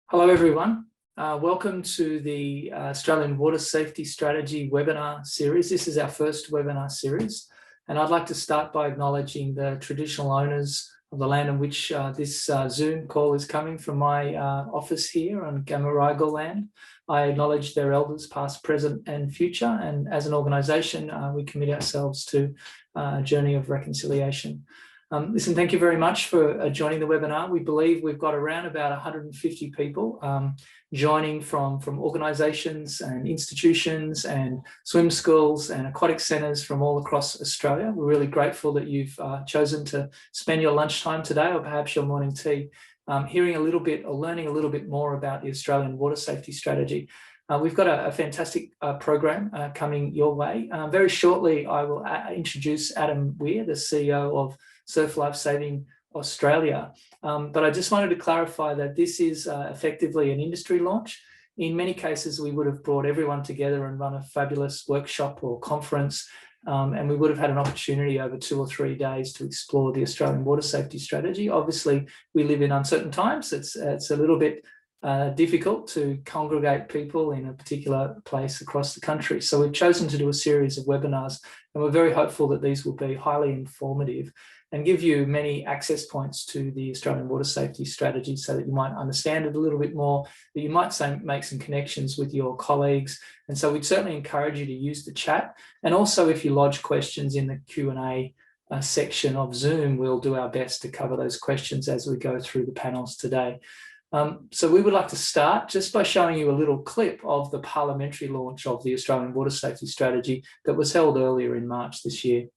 Hello everyone, welcome to the Australian Water Safety Strategy webinar series. This is our first webinar series, and I'd like to start by acknowledging the traditional owners of the land on which this Zoom call is coming from my office here on Gamaragal land. I acknowledge their elders past, present and future, and as an organisation we commit ourselves to a journey of reconciliation. Listen, thank you very much for joining the webinar. We believe we've got around about 150 people joining from organisations and institutions and swim schools and aquatic centres from all across Australia. We're really grateful that you've chosen to spend your lunchtime today, or perhaps your morning tea, hearing a little bit or learning a little bit more about the Australian Water Safety Strategy. We've got a fantastic program coming your way. Very shortly, I will introduce Adam Weir, the CEO of Surf Life Saving Australia. But I just wanted to clarify that this is effectively an industry launch. In many cases, we would have brought everyone together and run a fabulous workshop or conference, and we would have had an opportunity over 2 or 3 days to explore the Australian Water Safety Strategy. Obviously, we live in uncertain times. It's a little bit difficult to congregate people in a particular place across the country. So we've chosen to do a series of webinars, and we're very hopeful that these will be highly informative and give you many access points to the Australian Water Safety Strategy so that you might understand it a little bit more, that you might make some connections with your colleagues. And so we'd certainly encourage you to use the chat. And also, if you lodge questions in the Q&A section of Zoom, we'll do our best to cover those questions as we go through the panels today. So we would like to start just by showing you a little clip of the parliamentary launch of the Australian Water Safety Strategy that was held earlier in March this year.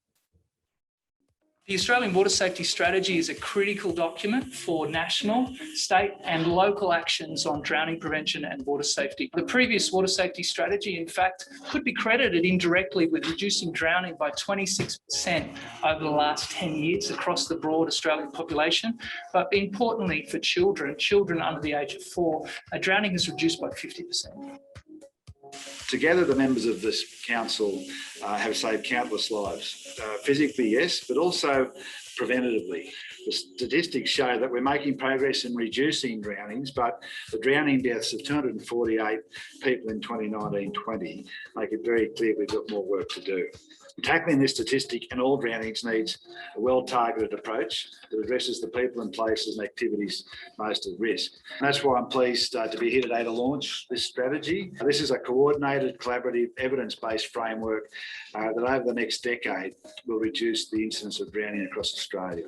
The Australian Water Safety Strategy is a critical document for national, state and local actions on drowning prevention and water safety. The previous Water Safety Strategy, in fact, could be credited indirectly with reducing drowning by 26% over the last 10 years across the broad Australian population. But importantly for children under the age of 4, drowning is reduced by 50%. Together, the members of this council have saved countless lives, physically, yes, but also preventatively. The statistics show that we're making progress in reducing drownings, but the drowning deaths of 248 people in 2019-20 make it very clear we've got more work to do. Tackling this statistic and all drownings needs a well-targeted approach that addresses the people and places and activities most at risk. And that's why I'm pleased to be here today to launch this strategy. This is a coordinated, collaborative, evidence-based framework that over the next decade will reduce the incidence of drowning across Australia.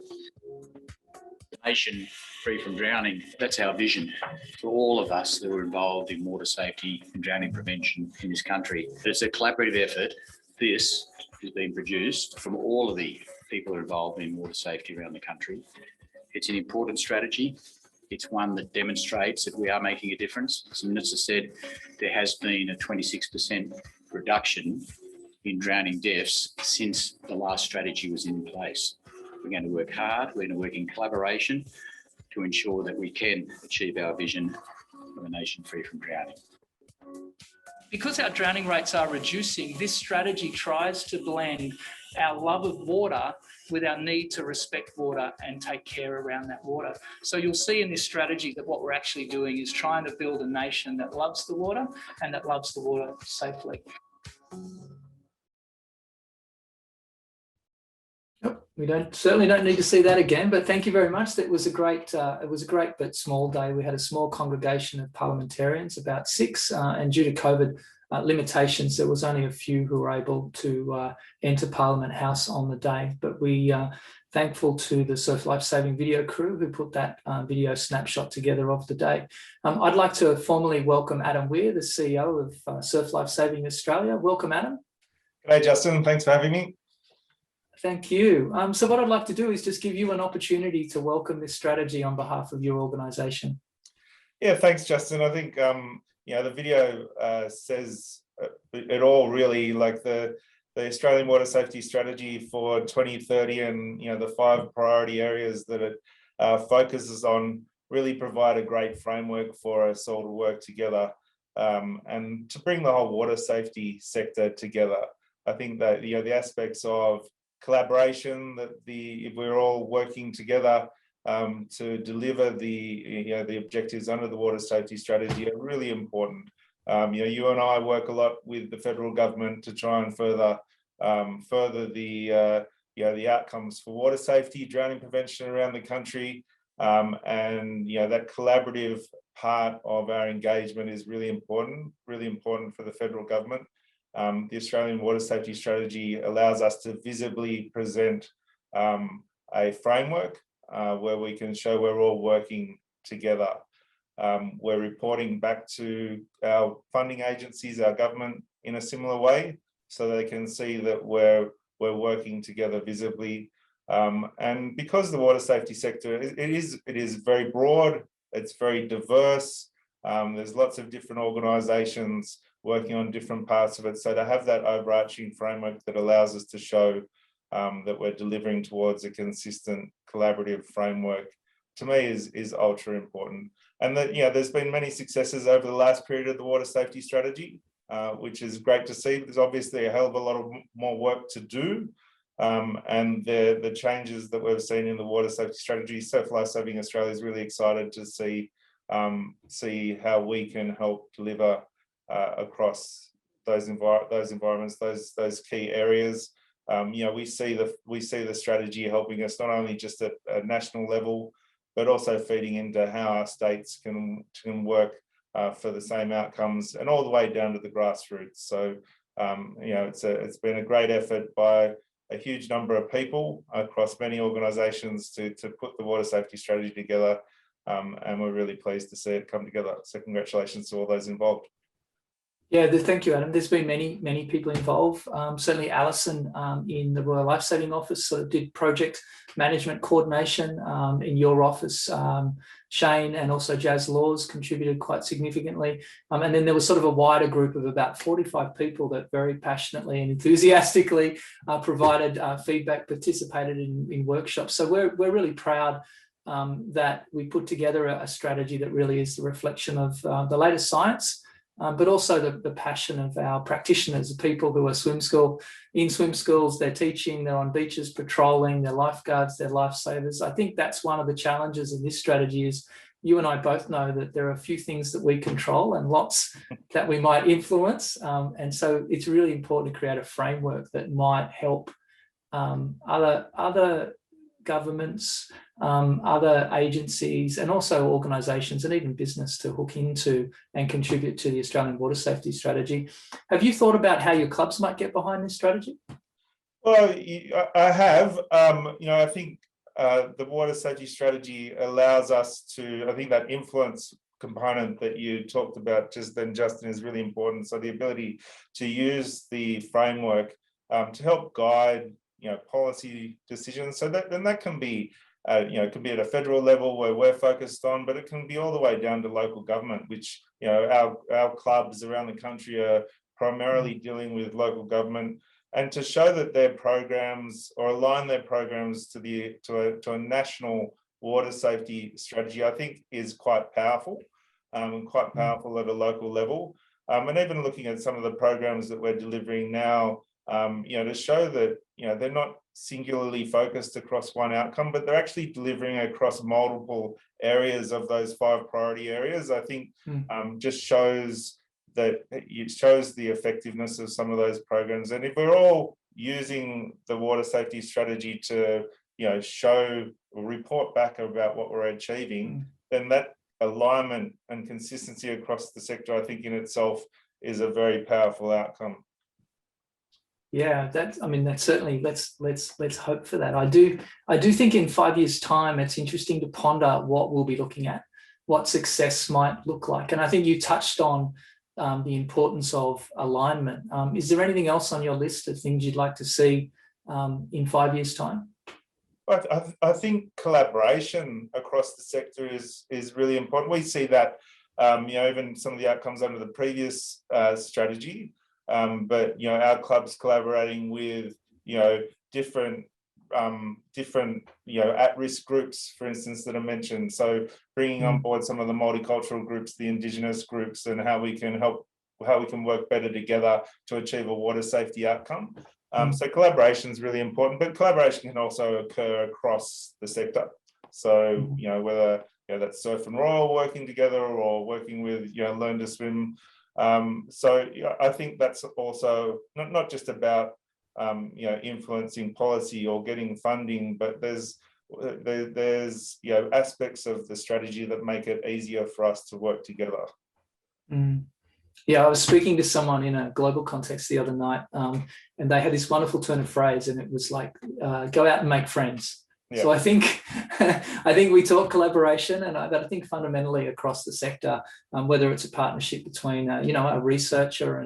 Nation free from drowning, that's our vision for all of us that are involved in water safety and drowning prevention in this country. It's a collaborative effort. This is being produced from all of the people involved in water safety around the country. It's an important strategy. It's one that demonstrates that we are making a difference. As the Minister said, there has been a 26% reduction in drowning deaths since the last strategy was in place. We're going to work hard, we're going to work in collaboration to ensure that we can achieve our vision of a nation free from drowning. Because our drowning rates are reducing, this strategy tries to blend our love of water with our need to respect water and take care around that water. So you'll see in this strategy that what we're actually doing is trying to build a nation that loves the water and that loves the water safely. We certainly don't need to see that again, but thank you very much. That was a great but small day. We had a small congregation of parliamentarians, about 6, and due to COVID limitations, there was only a few who were able to enter Parliament House on the day. But we are thankful to the Surf Life Saving video crew who put that video snapshot together of the day. I'd like to formally welcome Adam Weir, the CEO of Surf Life Saving Australia. Welcome, Adam. G'day, Justin. Thanks for having me. Thank you. So what I'd like to do is just give you an opportunity to welcome this strategy on behalf of your organisation. Yeah, thanks, Justin. I think the video says it all really, like the Australian Water Safety Strategy for 2030 and the 5 priority areas that it focuses on really provide a great framework for us all to work together and to bring the whole water safety sector together. I think that the aspects of collaboration, that if we're all working together to deliver the objectives under the water safety strategy are really important. You and I work a lot with the federal government to try and further the outcomes for water safety, drowning prevention around the country, and that collaborative part of our engagement is really important for the federal government. The Australian Water Safety Strategy allows us to visibly present a framework where we can show we're all working together. We're reporting back to our funding agencies, our government, in a similar way, so they can see that we're working together visibly. And because the water safety sector, it is very broad, it's very diverse. There's lots of different organisations working on different parts of it. So to have that overarching framework that allows us to show that we're delivering towards a consistent collaborative framework, to me is ultra important. And that, there's been many successes over the last period of the water safety strategy, which is great to see. There's obviously a hell of a lot of more work to do. And the changes that we've seen in the water safety strategy, Safe Life Saving Australia is really excited to see how we can help deliver across those environments, those key areas. We see the strategy helping us not only just at a national level, but also feeding into how our states can work for the same outcomes, and all the way down to the grassroots. So it's been a great effort by a huge number of people across many organisations to put the water safety strategy together, and we're really pleased to see it come together. So congratulations to all those involved. Yeah, thank you, Adam. There's been many people involved. Certainly Alison in the Royal Lifesaving Office sort of did project management coordination in your office. Shane and also Jazz Laws contributed quite significantly. And then there was sort of a wider group of about 45 people that very passionately and enthusiastically provided feedback, participated in workshops. So we're really proud that we put together a strategy that really is the reflection of the latest science, but also the passion of our practitioners, the people who are in swim schools, they're teaching, they're on beaches patrolling, they're lifeguards, they're lifesavers. I think that's one of the challenges in this strategy is you and I both know that there are a few things that we control and lots that we might influence. And so it's really important to create a framework that might help other governments, other agencies, and also organisations and even business to hook into and contribute to the Australian Water Safety Strategy. Have you thought about how your clubs might get behind this strategy? Well, I have. I think the Water Safety Strategy allows us to, I think that influence component that you talked about just then, Justin, is really important. So the ability to use the framework to help guide policy decisions. So that can be, it can be at a federal level where we're focused on, but it can be all the way down to local government, which, our clubs around the country are primarily dealing with local government, and to show that their programs or align their programs to a national water safety strategy, I think is quite powerful, and quite powerful at a local level. And even looking at some of the programs that we're delivering now, to show that, they're not singularly focused across one outcome, but they're actually delivering across multiple areas of those 5 priority areas, I think just shows that it shows the effectiveness of some of those programs. And if we're all using the water safety strategy to, show or report back about what we're achieving, then that alignment and consistency across the sector, I think in itself is a very powerful outcome. Yeah, that's certainly, let's hope for that. I do think in 5 years' time, it's interesting to ponder what we'll be looking at, what success might look like. And I think you touched on the importance of alignment. Is there anything else on your list of things you'd like to see in 5 years' time? I think collaboration across the sector is really important. We see that, even some of the outcomes under the previous strategy. But our clubs collaborating with different at-risk groups, for instance, that are mentioned. So bringing on board some of the multicultural groups, the Indigenous groups, and how we can work better together to achieve a water safety outcome. So collaboration is really important, but collaboration can also occur across the sector. So, whether that's Surf and Royal working together or working with, Learn to Swim. So I think that's also not just about, influencing policy or getting funding, but there's aspects of the strategy that make it easier for us to work together. Yeah, I was speaking to someone in a global context the other night, and they had this wonderful turn of phrase, and it was like, go out and make friends. Yeah. So I think we talk collaboration, and I think fundamentally across the sector, whether it's a partnership between a researcher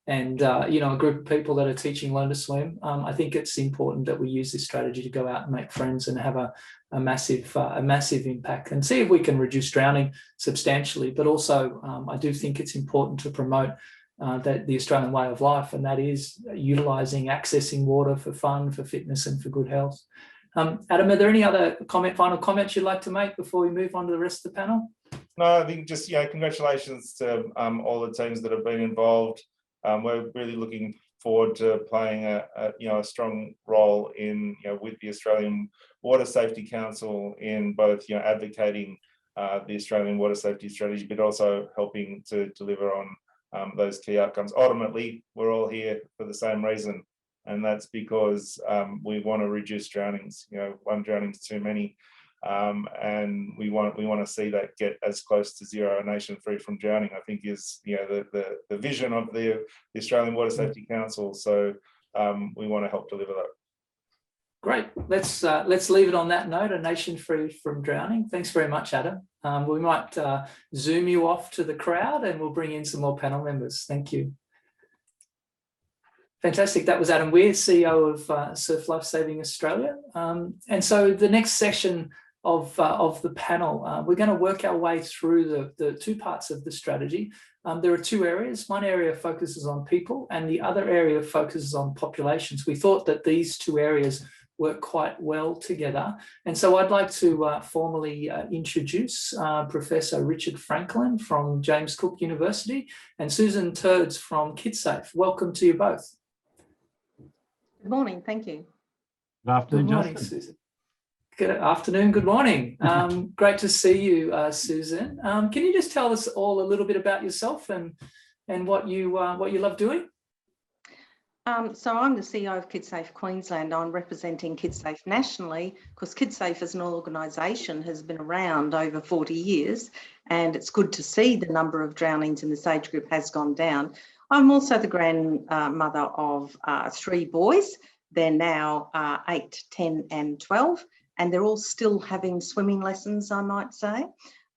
and a group of people that are teaching Learn to Swim, I think it's important that we use this strategy to go out and make friends and have a massive impact, and see if we can reduce drowning substantially. But also, I do think it's important to promote the Australian way of life, and that is utilising, accessing water for fun, for fitness, and for good health. Adam, are there any other final comments you'd like to make before we move on to the rest of the panel? No, I think just, congratulations to all the teams that have been involved. We're really looking forward to playing a strong role in, with the Australian Water Safety Council in both, advocating the Australian Water Safety Strategy, but also helping to deliver on those key outcomes. Ultimately, we're all here for the same reason, and that's because we want to reduce drownings. One drowning is too many, and we want to see that get as close to zero, a nation free from drowning, I think is the vision of the Australian Water Safety Council. So we want to help deliver that. Great. Let's leave it on that note, a nation free from drowning. Thanks very much, Adam. We might zoom you off to the crowd, and we'll bring in some more panel members. Thank you. Fantastic. That was Adam Weir, CEO of Surf Life Saving Australia. And so the next session of the panel, we're going to work our way through the two parts of the strategy. There are two areas. One area focuses on people, and the other area focuses on populations. We thought that these two areas work quite well together. And so I'd like to formally introduce Professor Richard Franklin from James Cook University and Susan Teerds from Kidsafe. Welcome to you both. Good morning, thank you. Good afternoon, good morning, Justin. Susan. Good afternoon, good morning. Great to see you, Susan. Can you just tell us all a little bit about yourself and what you love doing? So I'm the CEO of Kidsafe Queensland. I'm representing Kidsafe nationally because Kidsafe as an organisation has been around over 40 years, and it's good to see the number of drownings in this age group has gone down. I'm also the grandmother of 3 boys. They're now 8, 10 and 12, and they're all still having swimming lessons, I might say,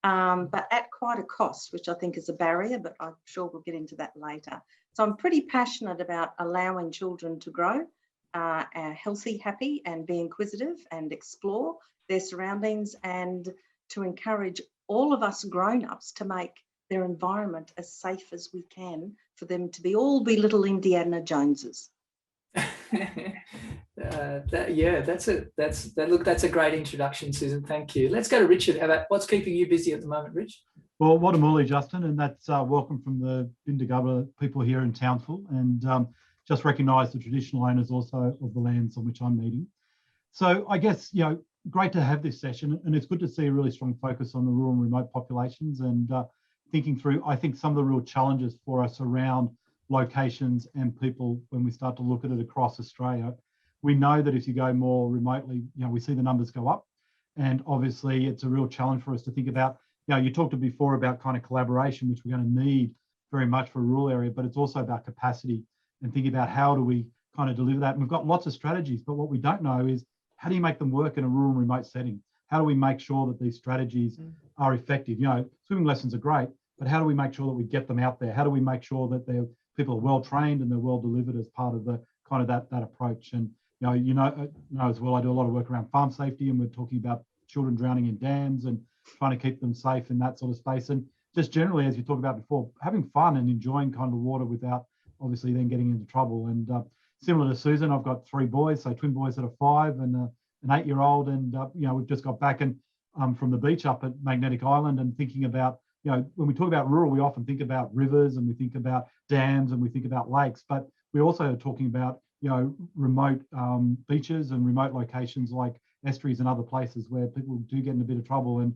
but at quite a cost, which I think is a barrier, but I'm sure we'll get into that later. So I'm pretty passionate about allowing children to grow healthy, happy, and be inquisitive and explore their surroundings, and to encourage all of us grown-ups to make their environment as safe as we can for them to be little Indiana Joneses. That's a great introduction, Susan. Thank you. Let's go to Richard. What's keeping you busy at the moment, Rich? Well, Watamuli, Justin, and that's welcome from the Bindagubba people here in Townsville, and just recognise the traditional owners also of the lands on which I'm meeting. So I guess, great to have this session, and it's good to see a really strong focus on the rural and remote populations, and thinking through, I think, some of the real challenges for us around locations and people when we start to look at it across Australia. We know that if you go more remotely, we see the numbers go up, and obviously it's a real challenge for us to think about. You talked before about kind of collaboration, which we're going to need very much for a rural area, but it's also about capacity and thinking about how do we kind of deliver that. And we've got lots of strategies, but what we don't know is how do you make them work in a rural and remote setting? How do we make sure that these strategies are effective? Swimming lessons are great, but how do we make sure that we get them out there? How do we make sure that people are well trained and they're well delivered as part of the kind of that approach? And you know as well, I do a lot of work around farm safety, and we're talking about children drowning in dams and trying to keep them safe in that sort of space. And just generally, as you talked about before, having fun and enjoying kind of water without obviously then getting into trouble. And similar to Susan, I've got 3 boys, so twin boys that are 5 and an 8-year-old. And, we've just got back from the beach up at Magnetic Island, and thinking about, when we talk about rural, we often think about rivers and we think about dams and we think about lakes, but we also are talking about, remote beaches and remote locations like estuaries and other places where people do get in a bit of trouble, and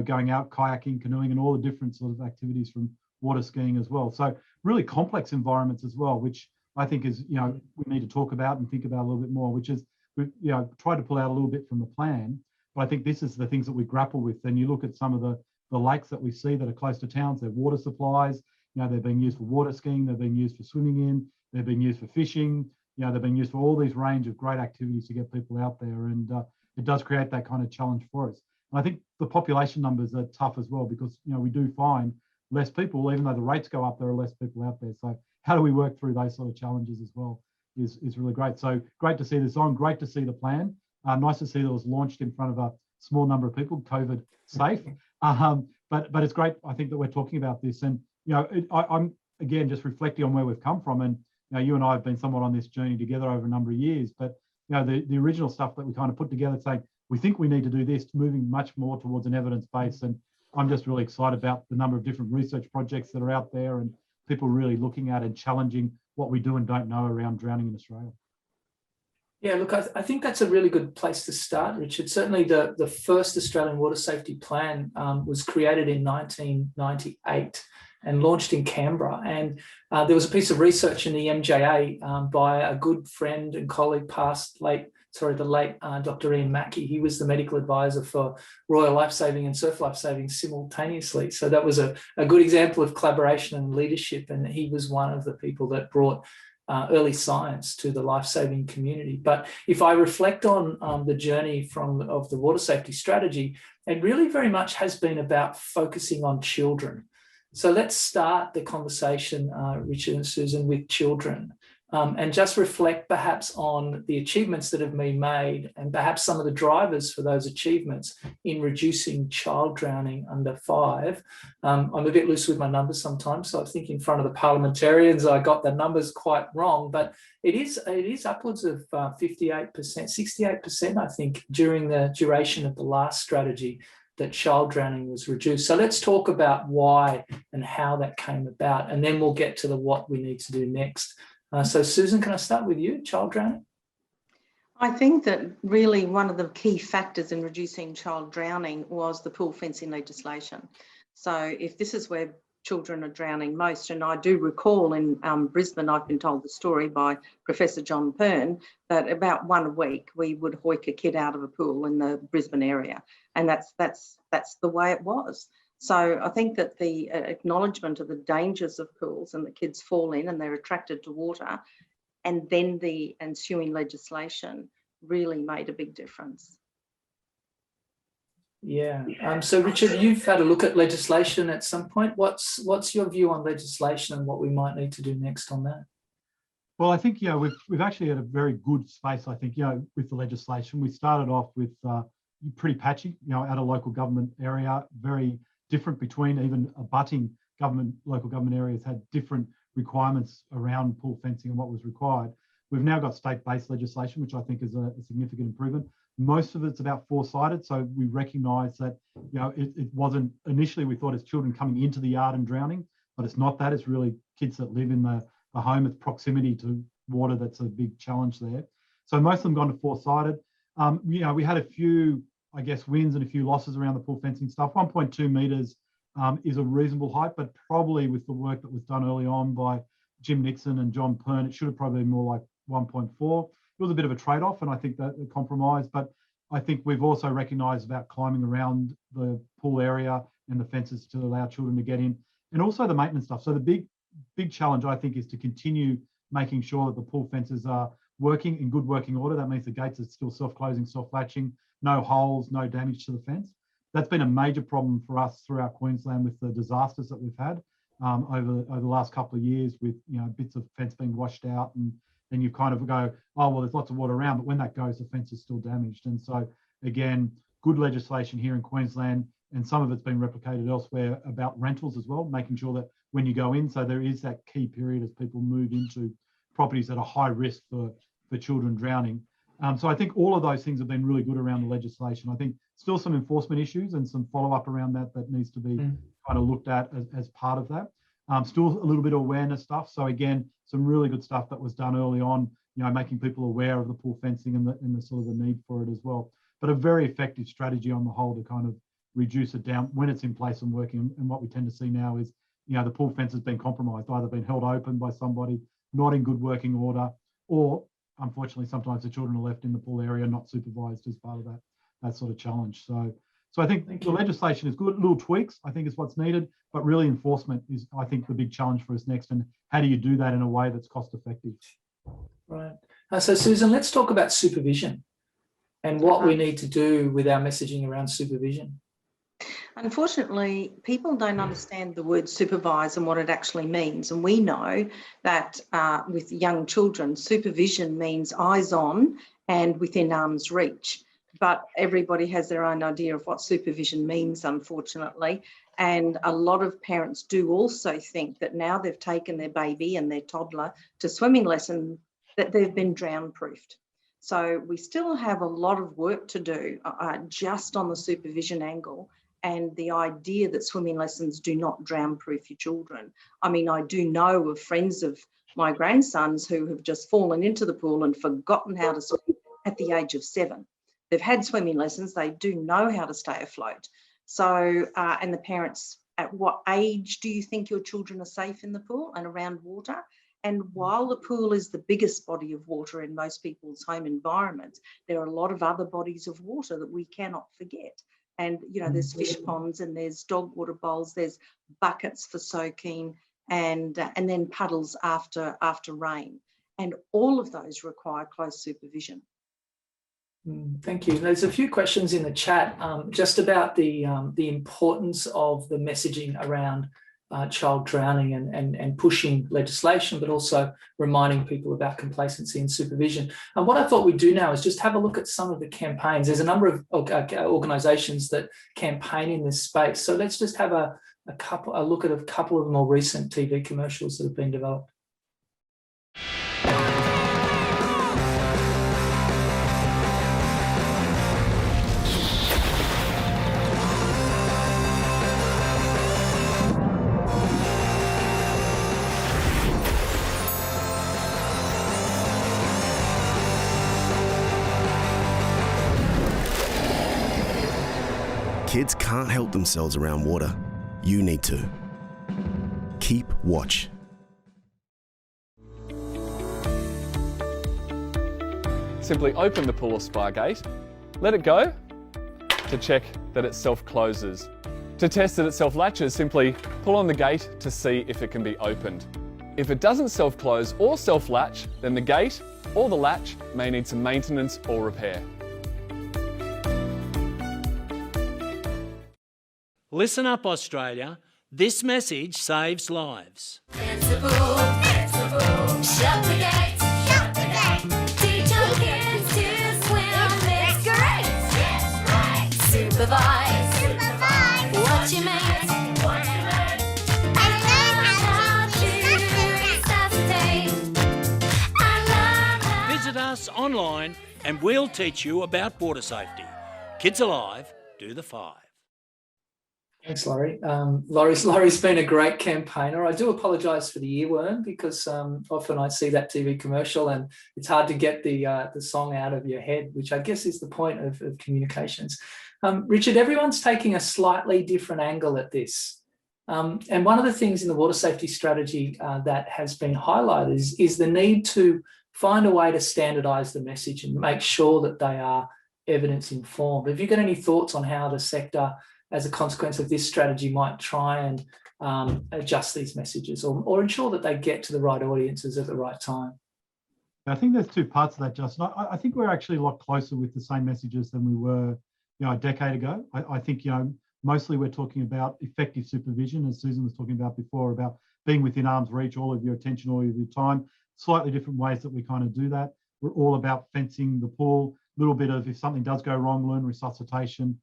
going out kayaking, canoeing, and all the different sort of activities, from water skiing as well. So really complex environments as well, which I think is we need to talk about and think about a little bit more, which is we've tried to pull out a little bit from the plan, but I think this is the things that we grapple with. And you look at some of the lakes that we see that are close to towns, their water supplies, they're being used for water skiing, they're being used for swimming in, they're being used for fishing, they're being used for all these range of great activities to get people out there, and it does create that kind of challenge for us. And I think the population numbers are tough as well, because we do find less people, even though the rates go up, there are less people out there. So how do we work through those sort of challenges as well is really great. So great to see this on, great to see the plan. Nice to see that it was launched in front of a small number of people, COVID safe. But it's great, I think, that we're talking about this. And I'm again just reflecting on where we've come from, and you and I have been somewhat on this journey together over a number of years. But the original stuff that we kind of put together, saying we think we need to do this, moving much more towards an evidence base. And I'm just really excited about the number of different research projects that are out there, and people really looking at and challenging what we do and don't know around drowning in Australia. Yeah, look, I think that's a really good place to start, Richard. Certainly the first Australian Water Safety Plan was created in 1998 and launched in Canberra. And there was a piece of research in the MJA by a good friend and colleague, the late Dr. Ian Mackey. He was the medical advisor for Royal Lifesaving and Surf Lifesaving simultaneously. So that was a good example of collaboration and leadership. And he was one of the people that brought early science to the life-saving community. But if I reflect on the journey of the water safety strategy, it really very much has been about focusing on children. So let's start the conversation, Richard and Susan, with children, and just reflect perhaps on the achievements that have been made, and perhaps some of the drivers for those achievements in reducing child drowning under 5. I'm a bit loose with my numbers sometimes, so I think in front of the parliamentarians I got the numbers quite wrong, but it is upwards of 58%, 68%, I think, during the duration of the last strategy, that child drowning was reduced. So let's talk about why and how that came about, and then we'll get to what we need to do next. So Susan, can I start with you, child drowning? I think that really one of the key factors in reducing child drowning was the pool fencing legislation. So if this is where children are drowning most, and I do recall in Brisbane, I've been told the story by Professor John Pern, that about one a week we would hoik a kid out of a pool in the Brisbane area, and that's the way it was. So I think that the acknowledgement of the dangers of pools, and the kids fall in and they're attracted to water, and then the ensuing legislation really made a big difference. Yeah. So Richard, you've had a look at legislation at some point. What's your view on legislation and what we might need to do next on that? Well, I think we've actually had a very good space. I think with the legislation, we started off with pretty patchy. At a local government area, very different between even abutting local government areas had different requirements around pool fencing and what was required. We've now got state-based legislation, which I think is a significant improvement. Most of it's about foresighted, so we recognise that it wasn't initially, we thought it's children coming into the yard and drowning, but it's not that. It's really kids that live in the home. It's proximity to water that's a big challenge there. So most of them gone to foresighted. We had a few, I guess, wins and a few losses around the pool fencing stuff. 1.2 metres is a reasonable height, but probably with the work that was done early on by Jim Nixon and John Pern, it should have probably been more like 1.4. It was a bit of a trade-off, and I think that a compromise, but I think we've also recognised about climbing around the pool area and the fences to allow children to get in, and also the maintenance stuff. So the big challenge, I think, is to continue making sure that the pool fences are working in good working order. That means the gates are still self-closing, self-latching, no holes, no damage to the fence. That's been a major problem for us throughout Queensland with the disasters that we've had over the last couple of years, with bits of fence being washed out, and then you kind of go, oh, well, there's lots of water around, but when that goes, the fence is still damaged. And so, again, good legislation here in Queensland, and some of it's been replicated elsewhere about rentals as well, making sure that when you go in, so there is that key period as people move into properties that are high risk for children drowning. So I think all of those things have been really good around the legislation. I think still some enforcement issues and some follow-up around that needs to be kind of looked at as part of that. Still a little bit of awareness stuff. So again, some really good stuff that was done early on, making people aware of the pool fencing and the sort of the need for it as well. but a very effective strategy on the whole to kind of reduce it down when it's in place and working. And what we tend to see now is, the pool fence has been compromised, either been held open by somebody, not in good working order, or unfortunately, sometimes the children are left in the pool area, not supervised as part of that sort of challenge. So I think the legislation is good. Little tweaks, I think, is what's needed, but really enforcement is, I think, the big challenge for us next. And how do you do that in a way that's cost effective? Right. So Susan, let's talk about supervision and what we need to do with our messaging around supervision. Unfortunately, people don't understand the word supervise and what it actually means. And we know that with young children, supervision means eyes on and within arm's reach. But everybody has their own idea of what supervision means, unfortunately. And a lot of parents do also think that now they've taken their baby and their toddler to swimming lesson, that they've been drown proofed. So we still have a lot of work to do just on the supervision angle, and the idea that swimming lessons do not drown proof your children. I mean, I do know of friends of my grandsons who have just fallen into the pool and forgotten how to swim at the age of 7. They've had swimming lessons, they do know how to stay afloat. So, and the parents, at what age do you think your children are safe in the pool and around water? And while the pool is the biggest body of water in most people's home environments, there are a lot of other bodies of water that we cannot forget. And, there's fish ponds and there's dog water bowls, there's buckets for soaking and then puddles after rain. And all of those require close supervision. Thank you. There's a few questions in the chat just about the importance of the messaging around child drowning and pushing legislation, but also reminding people about complacency and supervision. And what I thought we'd do now is just have a look at some of the campaigns. There's a number of organisations that campaign in this space. So let's just have a look at a couple of the more recent TV commercials that have been developed. Kids can't help themselves around water. You need to. Keep watch. Simply open the pool or spa gate, let it go to check that it self-closes. To test that it self-latches, simply pull on the gate to see if it can be opened. If it doesn't self-close or self-latch, then the gate or the latch may need some maintenance or repair. Listen up, Australia. This message saves lives. It's the pool, shut the gates, teach your kids to swim, it's great, supervise, what you make, and learn how to resuscitate, Visit us online and we'll teach you about water safety. Kids Alive, do the 5. Thanks, Laurie. Laurie's been a great campaigner. I do apologise for the earworm because often I see that TV commercial and it's hard to get the song out of your head, which I guess is the point of communications. Richard, everyone's taking a slightly different angle at this. And one of the things in the water safety strategy that has been highlighted is the need to find a way to standardise the message and make sure that they are evidence informed. Have you got any thoughts on how the sector, as a consequence of this strategy, might try and adjust these messages or ensure that they get to the right audiences at the right time? I think there's two parts of that, Justin. I think we're actually a lot closer with the same messages than we were, a decade ago. I think, mostly we're talking about effective supervision, as Susan was talking about before, about being within arm's reach, all of your attention, all of your time. Slightly different ways that we kind of do that. We're all about fencing the pool. A little bit of, if something does go wrong, learn resuscitation.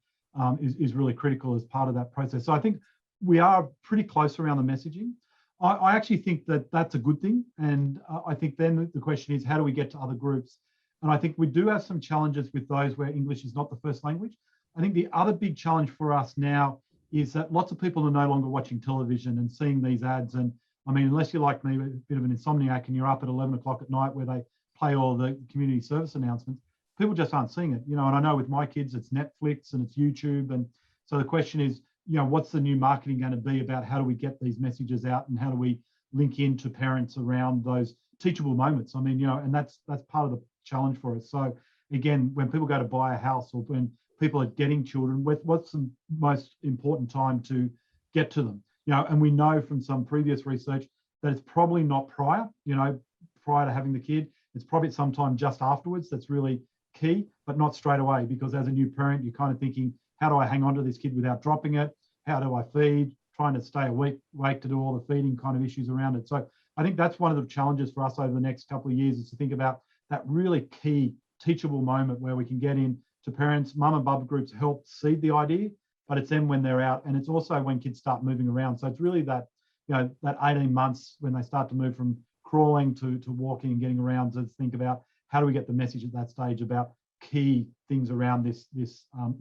Is really critical as part of that process. So I think we are pretty close around the messaging. I actually think that that's a good thing. And I think then the question is, how do we get to other groups? And I think we do have some challenges with those where English is not the first language. I think the other big challenge for us now is that lots of people are no longer watching television and seeing these ads. And I mean, unless you're like me, a bit of an insomniac and you're up at 11 o'clock at night where they play all the community service announcements, people just aren't seeing it, and I know with my kids, it's Netflix and it's YouTube. And so the question is, what's the new marketing going to be about? How do we get these messages out, and how do we link into parents around those teachable moments? I mean, and that's part of the challenge for us. So again, when people go to buy a house, or when people are getting children, what's the most important time to get to them? And we know from some previous research that it's probably not prior to having the kid. It's probably sometime just afterwards that's really key, but not straight away, because as a new parent, you're kind of thinking, how do I hang on to this kid without dropping it? How do I feed? Trying to stay awake to do all the feeding kind of issues around it. So I think that's one of the challenges for us over the next couple of years, is to think about that really key teachable moment where we can get in to parents. Mum and bub groups help seed the idea, but it's then when they're out, and it's also when kids start moving around. So it's really that, that 18 months when they start to move from crawling to walking and getting around, to think about how do we get the message at that stage about key things around this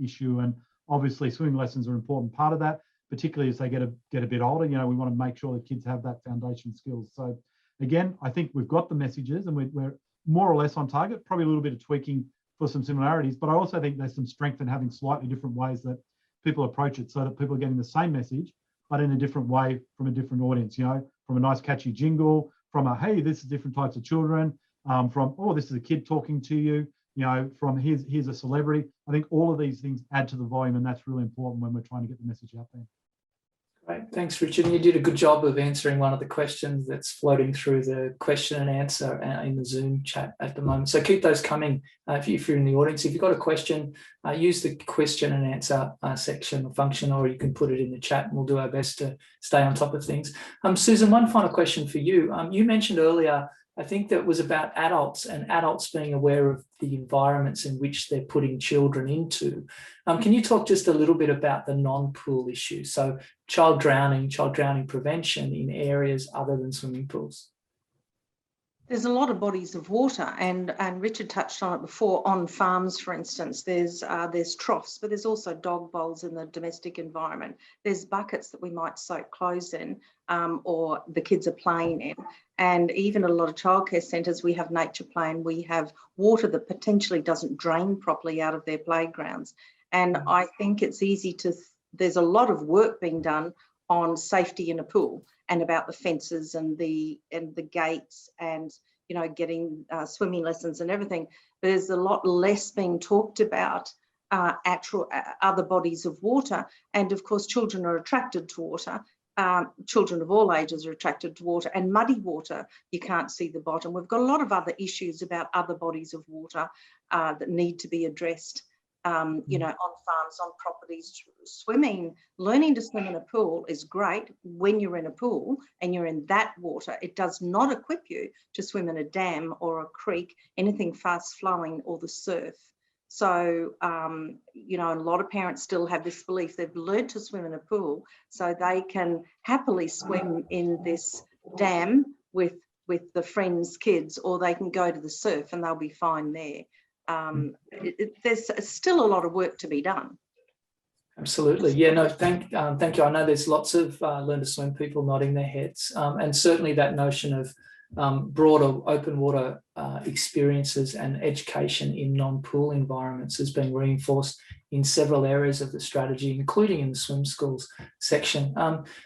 issue. And obviously swimming lessons are an important part of that, particularly as they get a bit older. We want to make sure that kids have that foundation skills. So again, I think we've got the messages, and we're more or less on target, probably a little bit of tweaking for some similarities, but I also think there's some strength in having slightly different ways that people approach it, so that people are getting the same message, but in a different way from a different audience, from a nice catchy jingle, from a, hey, this is different types of children, from, oh, this is a kid talking to you, from here's a celebrity. I think all of these things add to the volume, and that's really important when we're trying to get the message out there. Great, thanks, Richard. You did a good job of answering one of the questions that's floating through the question and answer in the Zoom chat at the moment. So keep those coming if you're in the audience. If you've got a question, use the question and answer section or function, or you can put it in the chat, and we'll do our best to stay on top of things. Susan, one final question for you. You mentioned earlier, I think that was about adults, and adults being aware of the environments in which they're putting children into. Can you talk just a little bit about the non-pool issue? So child drowning prevention in areas other than swimming pools. There's a lot of bodies of water, and Richard touched on it before. On farms, for instance, there's troughs, but there's also dog bowls in the domestic environment. There's buckets that we might soak clothes in, or the kids are playing in. And even a lot of childcare centres, we have nature play, and we have water that potentially doesn't drain properly out of their playgrounds. And I think it's there's a lot of work being done on safety in a pool, and about the fences and the gates, and getting swimming lessons and everything. But there's a lot less being talked about actual other bodies of water. And of course, children are attracted to water. Children of all ages are attracted to water, and muddy water, you can't see the bottom. We've got a lot of other issues about other bodies of water that need to be addressed. On farms, on properties, learning to swim in a pool is great when you're in a pool and you're in that water. It does not equip you to swim in a dam or a creek, anything fast flowing, or the surf. So, a lot of parents still have this belief they've learned to swim in a pool, so they can happily swim in this dam with the friends' kids, or they can go to the surf and they'll be fine there. There's still a lot of work to be done. Absolutely. Yeah, no, thank you. I know there's lots of learn to swim people nodding their heads, and certainly that notion of broader open water experiences and education in non-pool environments has been reinforced in several areas of the strategy, including in the swim schools section.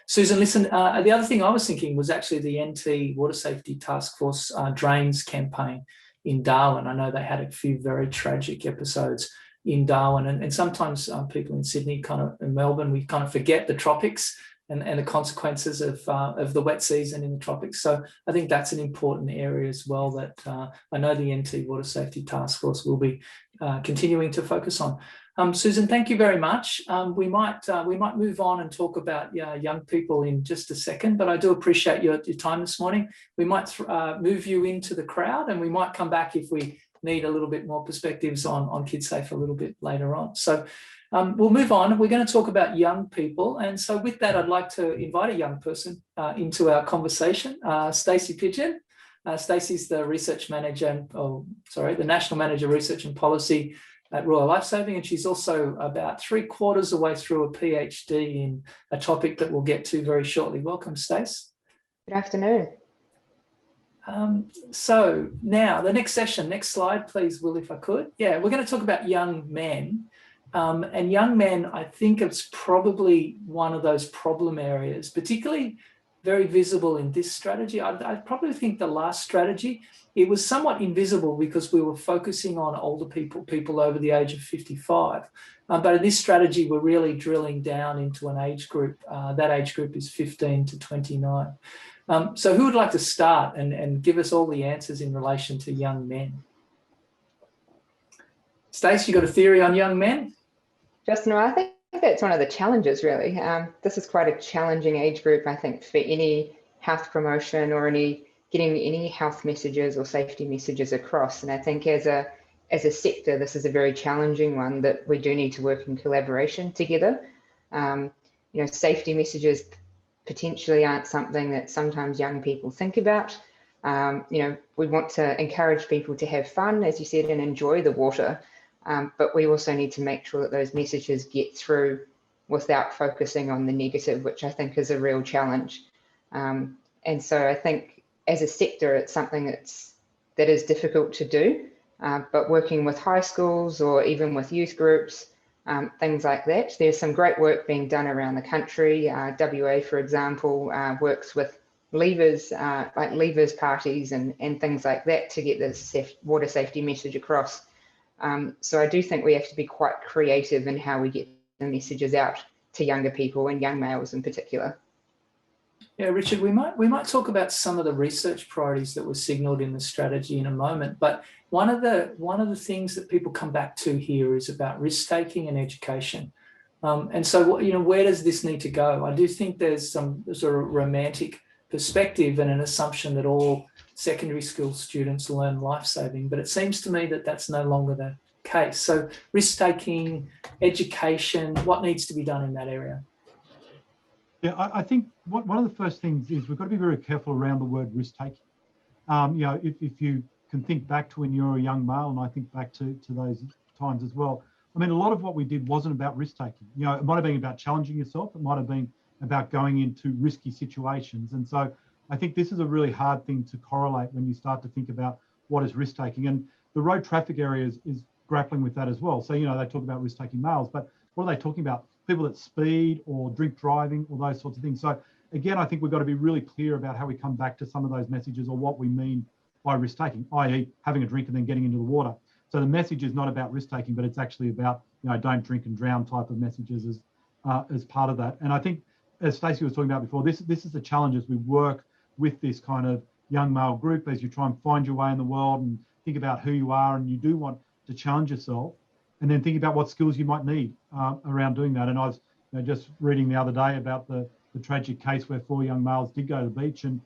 Susan, listen, the other thing I was thinking was actually the NT Water Safety Task Force Drains campaign in Darwin. I know they had a few very tragic episodes in Darwin, and sometimes people in Sydney, in Melbourne, we kind of forget the tropics and the consequences of the wet season in the tropics. So I think that's an important area as well that I know the NT Water Safety Task Force will be continuing to focus on. Susan, thank you very much. We might move on and talk about young people in just a second, but I do appreciate your time this morning. We might move you into the crowd, and we might come back if we need a little bit more perspectives on Kidsafe a little bit later on. So we'll move on. We're going to talk about young people, and so with that, I'd like to invite a young person into our conversation. Stacey Pidgeon. Stacey's the the National Manager Research and Policy at Royal Lifesaving, and she's also about 3/4 of the way through a PhD in a topic that we'll get to very shortly. Welcome, Stace. Good afternoon. So now the next session, next slide, please, Will, if I could. Yeah, we're going to talk about young men. And young men, I think it's probably one of those problem areas, particularly very visible in this strategy. I probably think the last strategy, it was somewhat invisible because we were focusing on older people, people over the age of 55. But in this strategy, we're really drilling down into an age group. That age group is 15 to 29. So who would like to start and give us all the answers in relation to young men? Stacey, you got a theory on young men? Justin, I think that's one of the challenges, really. This is quite a challenging age group, I think, for any health promotion or getting any health messages or safety messages across. And I think as a sector, this is a very challenging one that we do need to work in collaboration together. Safety messages potentially aren't something that sometimes young people think about. We want to encourage people to have fun, as you said, and enjoy the water. But we also need to make sure that those messages get through without focusing on the negative, which I think is a real challenge. And so I think as a sector, it's something that is difficult to do, but working with high schools or even with youth groups, things like that. There's some great work being done around the country. WA, for example, works with leavers, like leavers parties and things like that to get this water safety message across. So I do think we have to be quite creative in how we get the messages out to younger people and young males in particular. Yeah, Richard, we might talk about some of the research priorities that were signalled in the strategy in a moment. But one of the things that people come back to here is about risk taking and education. And so, where does this need to go? I do think there's some sort of romantic perspective and an assumption that all secondary school students learn life-saving, but it seems to me that that's no longer the case. So risk-taking, education, what needs to be done in that area? Yeah, I think one of the first things is we've got to be very careful around the word risk-taking. If you can think back to when you're a young male, and I think back to those times as well, I mean, a lot of what we did wasn't about risk-taking. It might have been about challenging yourself. It might have been about going into risky situations. And so I think this is a really hard thing to correlate when you start to think about what is risk-taking. And the road traffic area is grappling with that as well. So, they talk about risk-taking males, but what are they talking about? People that speed or drink driving or those sorts of things. So again, I think we've got to be really clear about how we come back to some of those messages or what we mean by risk-taking, i.e. having a drink and then getting into the water. So the message is not about risk-taking, but it's actually about, don't drink and drown type of messages as part of that. And I think, as Stacey was talking about before, this is the challenge as we work with this kind of young male group, as you try and find your way in the world and think about who you are, and you do want to challenge yourself, and then think about what skills you might need around doing that. And I was just reading the other day about the tragic case where 4 young males did go to the beach and,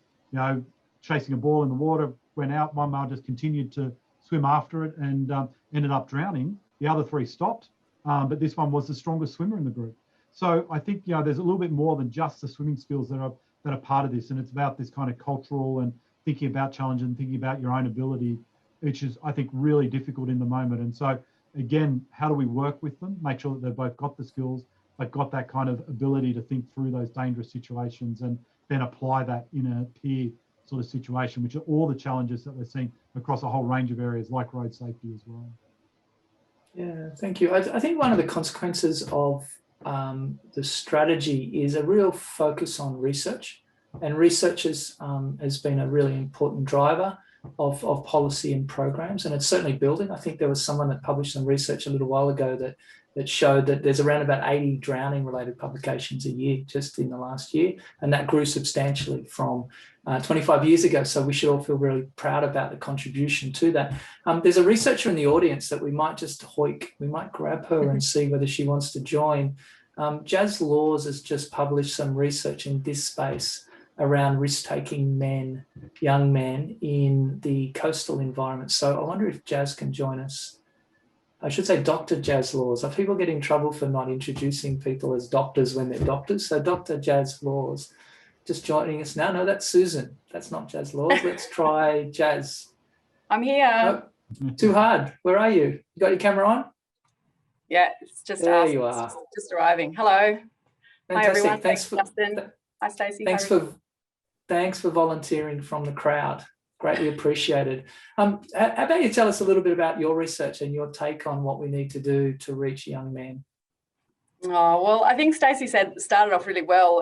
chasing a ball in the water, went out, one male just continued to swim after it and ended up drowning. The other 3 stopped, but this one was the strongest swimmer in the group. So I think, there's a little bit more than just the swimming skills that are part of this. And it's about this kind of cultural and thinking about challenge and thinking about your own ability, which is, I think, really difficult in the moment. And so, again, how do we work with them, make sure that they've both got the skills, but got that kind of ability to think through those dangerous situations and then apply that in a peer sort of situation, which are all the challenges that we're seeing across a whole range of areas like road safety as well. Yeah, thank you. I think one of the consequences of the strategy is a real focus on research, and research has been a really important driver of policy and programs, and it's certainly building. I think there was someone that published some research a little while ago that showed that there's around about 80 drowning related publications a year just in the last year, and that grew substantially from 25 years ago. So we should all feel really proud about the contribution to that. There's a researcher in the audience that we might just hoik, we might grab her and see whether she wants to join. Jazz Laws has just published some research in this space around risk-taking men, young men in the coastal environment. So I wonder if Jazz can join us. I should say Dr. Jazz Laws. Are people getting in trouble for not introducing people as doctors when they're doctors? So Dr. Jazz Laws just joining us now. No, that's Susan. That's not Jazz Laws. Let's try Jazz. I'm here. Oh, too hard. Where are you? You got your camera on? Yeah, it's just there us. You are. Just arriving. Hello. Fantastic. Hi everyone. Thanks for Justin. Hi Stacey. Thanks for volunteering from the crowd. Greatly appreciated. How about you tell us a little bit about your research and your take on what we need to do to reach young men? Oh, well, I think Stacey started off really well.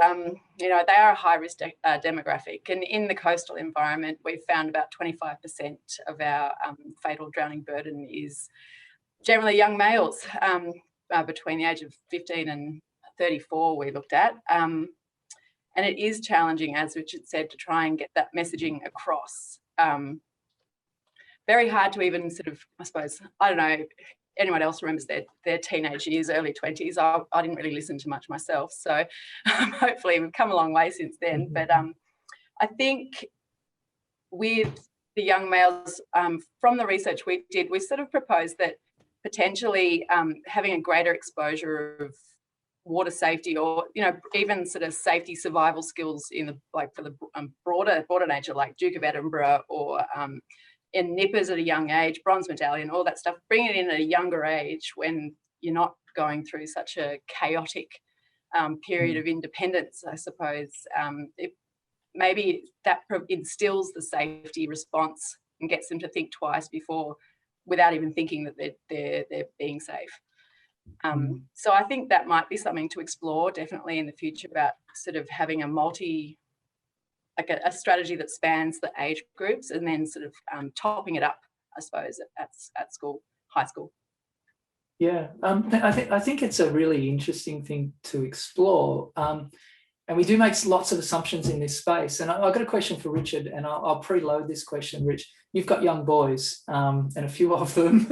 They are a high-risk demographic, and in the coastal environment, we've found about 25% of our fatal drowning burden is generally young males between the age of 15 and 34 we looked at. And it is challenging, as Richard said, to try and get that messaging across. Very hard to even sort of, I suppose, I don't know, anyone else remembers their teenage years, early 20s. I didn't really listen to much myself. So hopefully we've come a long way since then. But I think with the young males, from the research we did, we sort of proposed that potentially having a greater exposure of water safety, or even sort of safety survival skills for the broader nature, like Duke of Edinburgh or in nippers at a young age, bronze medallion, all that stuff, bring it in at a younger age when you're not going through such a chaotic period of independence, I suppose. Maybe that instills the safety response and gets them to think twice before, without even thinking that they're being safe. So I think that might be something to explore definitely in the future, about sort of having a strategy that spans the age groups, and then sort of topping it up, I suppose, at school, high school. Yeah, I think it's a really interesting thing to explore. And we do make lots of assumptions in this space. And I've got a question for Richard, and I'll preload this question. Rich, you've got young boys, and a few of them.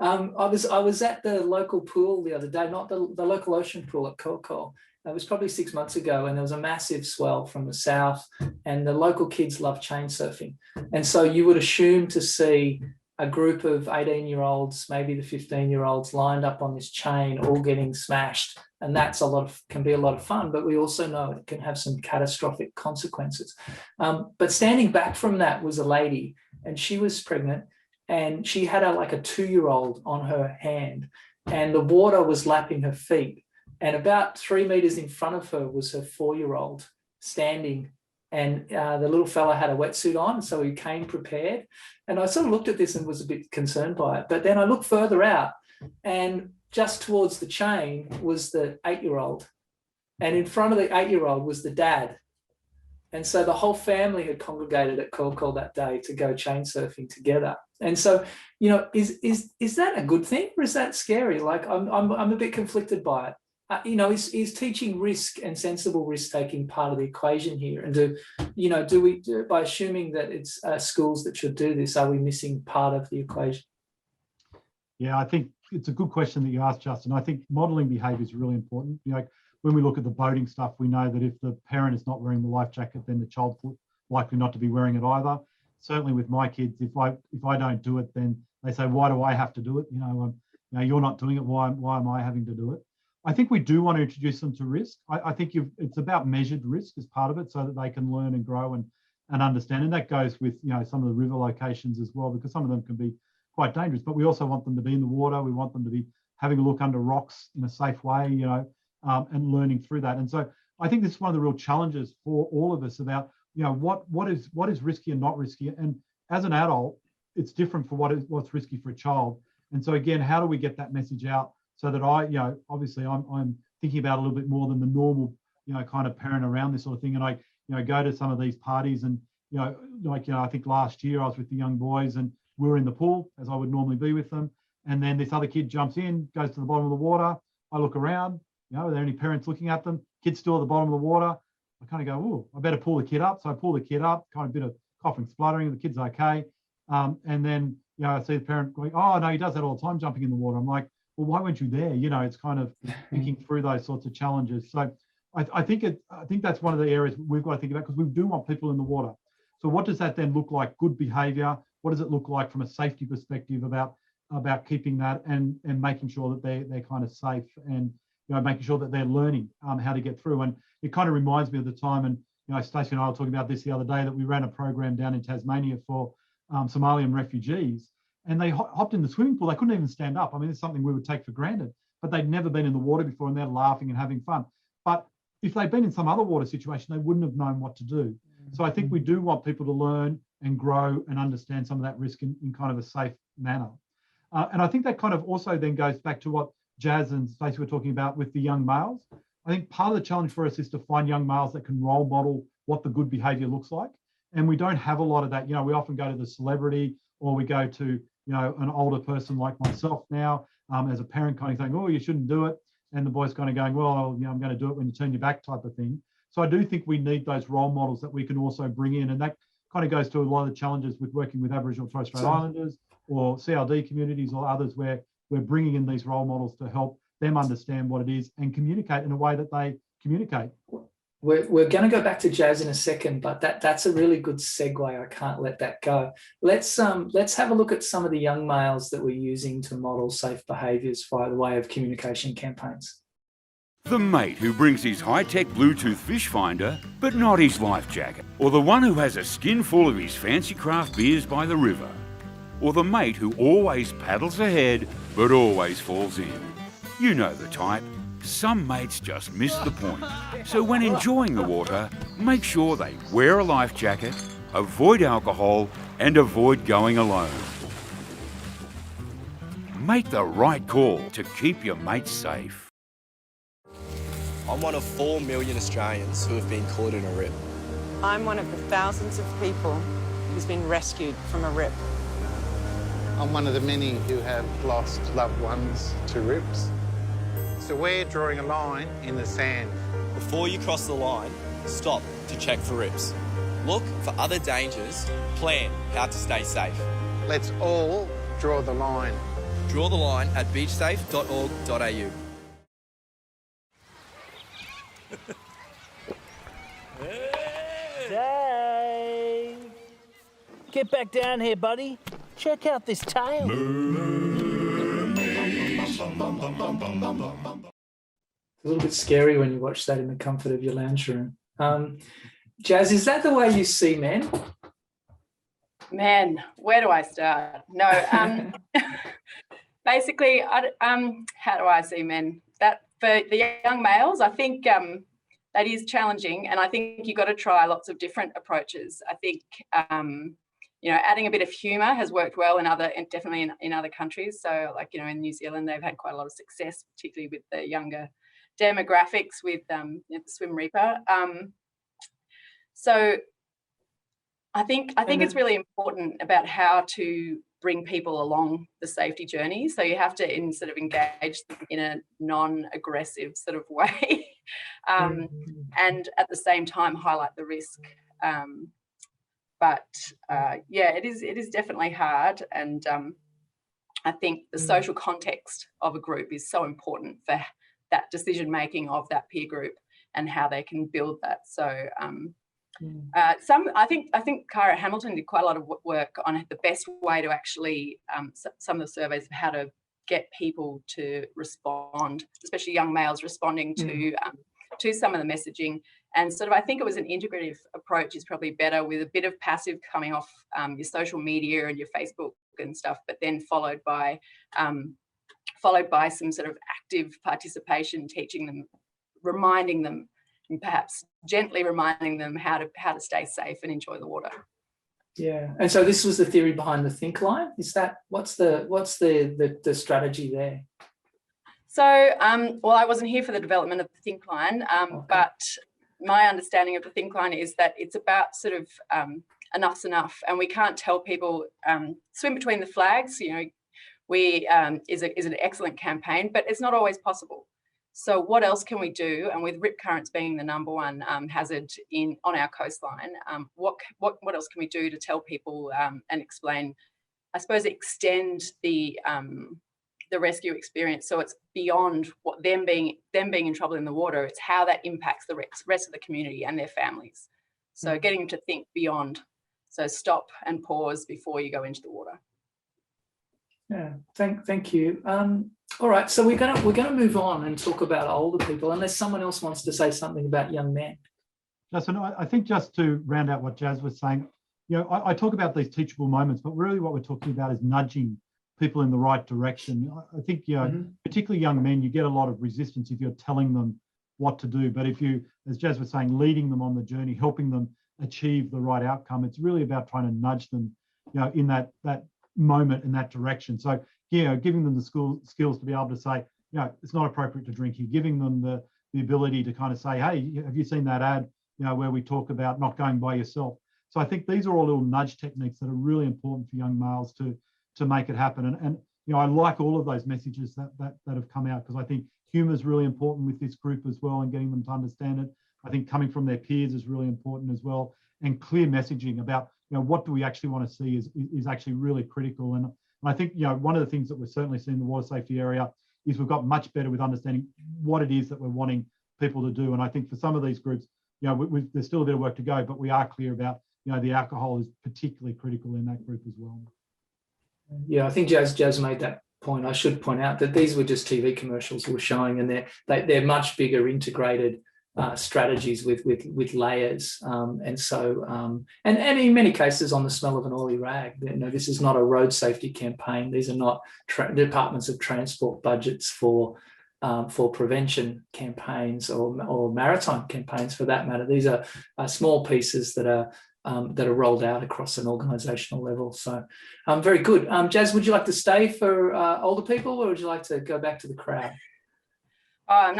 I was at the local pool the other day, not the local ocean pool at Kidsafe. It was probably 6 months ago, and there was a massive swell from the south, and the local kids love chain surfing. And so you would assume to see a group of 18-year-olds, maybe the 15-year-olds, lined up on this chain, all getting smashed. And that's can be a lot of fun, but we also know it can have some catastrophic consequences. But standing back from that was a lady, and she was pregnant, and she had a 2-year-old on her hand, and the water was lapping her feet. And about 3 meters in front of her was her 4-year-old standing, and the little fella had a wetsuit on, so he came prepared. And I sort of looked at this and was a bit concerned by it. But then I looked further out, and just towards the chain was the 8-year-old. And in front of the 8-year-old was the dad. And so the whole family had congregated at Kidsafe that day to go chain surfing together. And so, is that a good thing, or is that scary? I'm a bit conflicted by it. Is teaching risk and sensible risk taking part of the equation here? And do we, by assuming that it's schools that should do this, are we missing part of the equation? Yeah, I think it's a good question that you asked, Justin. I think modelling behaviour is really important. When we look at the boating stuff, we know that if the parent is not wearing the life jacket, then the child's likely not to be wearing it either. Certainly with my kids, if I don't do it, then they say, why do I have to do it? You're not doing it. Why am I having to do it? I think we do want to introduce them to risk. I think it's about measured risk as part of it, so that they can learn and grow and understand. And that goes with some of the river locations as well, because some of them can be quite dangerous. But we also want them to be in the water. We want them to be having a look under rocks in a safe way, and learning through that. And so I think this is one of the real challenges for all of us about what is risky and not risky. And as an adult, it's different for what's risky for a child. And so again, how do we get that message out? So that obviously I'm thinking about a little bit more than the normal, kind of parent around this sort of thing. And I, go to some of these parties, and, I think last year I was with the young boys, and we were in the pool as I would normally be with them. And then this other kid jumps in, goes to the bottom of the water. I look around, are there any parents looking at them? Kid's still at the bottom of the water. I kind of go, oh, I better pull the kid up. So I pull the kid up, kind of a bit of coughing, spluttering. The kid's okay. And then, I see the parent going, oh, no, he does that all the time, jumping in the water. I'm like, well, why weren't you there? It's kind of thinking through those sorts of challenges. So I think that's one of the areas we've got to think about, because we do want people in the water. So what does that then look like? Good behaviour. What does it look like from a safety perspective about keeping that and making sure that they're kind of safe, and making sure that they're learning how to get through. And it kind of reminds me of the time, and Stacey and I were talking about this the other day, that we ran a program down in Tasmania for Somalian refugees. And they hopped in the swimming pool. They couldn't even stand up. I mean, it's something we would take for granted, but they'd never been in the water before, and they're laughing and having fun. But if they'd been in some other water situation, they wouldn't have known what to do. So I think we do want people to learn and grow and understand some of that risk in kind of a safe manner. And I think that kind of also then goes back to what Jazz and Stacey were talking about with the young males. I think part of the challenge for us is to find young males that can role model what the good behaviour looks like. And we don't have a lot of that. You know, we often go to the celebrity, or we go to, you know, an older person like myself now, as a parent, kind of saying, oh, you shouldn't do it. And the boy's kind of going, well, you know, I'm going to do it when you turn your back, type of thing. So I do think we need those role models that we can also bring in. And that kind of goes to a lot of the challenges with working with Aboriginal Torres Strait Islanders or CLD communities or others, where we're bringing in these role models to help them understand what it is and communicate in a way that they communicate. We're going to go back to Jazz in a second, but that's a really good segue. I can't let that go. Let's have a look at some of the young males that we're using to model safe behaviours via the way of communication campaigns. The mate who brings his high-tech Bluetooth fish finder, but not his life jacket. Or the one who has a skin full of his fancy craft beers by the river. Or the mate who always paddles ahead, but always falls in. You know the type. Some mates just miss the point. So when enjoying the water, make sure they wear a life jacket, avoid alcohol, and avoid going alone. Make the right call to keep your mates safe. I'm one of 4 million Australians who have been caught in a rip. I'm one of the thousands of people who's been rescued from a rip. I'm one of the many who have lost loved ones to rips. So we're drawing a line in the sand. Before you cross the line, stop to check for rips. Look for other dangers, plan how to stay safe. Let's all draw the line. Draw the line at beachsafe.org.au. Dave! Get back down here, buddy. Check out this tail. It's a little bit scary when you watch that in the comfort of your lounge room. Jazz, is that the way you see men? Man, where do I start? No, basically, how do I see men? That for the young males, I think that is challenging, and I think you've got to try lots of different approaches. I think you know, adding a bit of humour has worked well definitely in other countries. So, like, you know, in New Zealand, they've had quite a lot of success, particularly with the younger demographics with the Swim Reaper. So I think it's really important about how to bring people along the safety journey. So you have to sort of engage them in a non-aggressive sort of way, and at the same time highlight the risk. But yeah, it is definitely hard, and I think the social context of a group is so important for that decision making of that peer group and how they can build that. So I think Cara Hamilton did quite a lot of work on the best way to actually some of the surveys of how to get people to respond, especially young males responding to some of the messaging. And sort of, I think it was an integrative approach is probably better, with a bit of passive coming off your social media and your Facebook and stuff, but then followed by some sort of active participation, teaching them, reminding them, and perhaps gently reminding them how to stay safe and enjoy the water. Yeah, and so this was the theory behind the think line. Is that what's the strategy there? So, well, I wasn't here for the development of the think line, but my understanding of the think line is that it's about sort of enough's enough, and we can't tell people swim between the flags. You know, is an excellent campaign, but it's not always possible. So what else can we do? And with rip currents being the number one hazard on our coastline, what else can we do to tell people and explain, I suppose, extend the rescue experience, so it's beyond what them being in trouble in the water. It's how that impacts the rest of the community and their families. So getting them to think beyond. So stop and pause before you go into the water. Yeah, thank you. All right, so we're gonna move on and talk about older people, unless someone else wants to say something about young men. Justin, I think just to round out what Jazz was saying, you know, I talk about these teachable moments, but really what we're talking about is nudging people in the right direction. I think, you know, particularly young men, you get a lot of resistance if you're telling them what to do. But if you, as Jazz was saying, leading them on the journey, helping them achieve the right outcome. It's really about trying to nudge them, in that moment in that direction. So, giving them the skills to be able to say, it's not appropriate to drink here, giving them the ability to kind of say, hey, have you seen that ad, where we talk about not going by yourself? So I think these are all little nudge techniques that are really important for young males to make it happen. And I like all of those messages that have come out, because I think humour is really important with this group as well, and getting them to understand it. I think coming from their peers is really important as well, and clear messaging about what do we actually want to see is actually really critical. And I think one of the things that we're certainly seeing in the water safety area is we've got much better with understanding what it is that we're wanting people to do. And I think for some of these groups, there's still a bit of work to go, but we are clear about the alcohol is particularly critical in that group as well. Yeah, I think Jazz made that point. I should point out that these were just TV commercials we were showing, and they're much bigger integrated strategies with layers, and so and in many cases on the smell of an oily rag. This is not a road safety campaign. These are not departments of transport budgets for prevention campaigns or maritime campaigns for that matter. These are small pieces that are rolled out across an organisational level. So very good. Jazz, would you like to stay for older people, or would you like to go back to the crowd? I'm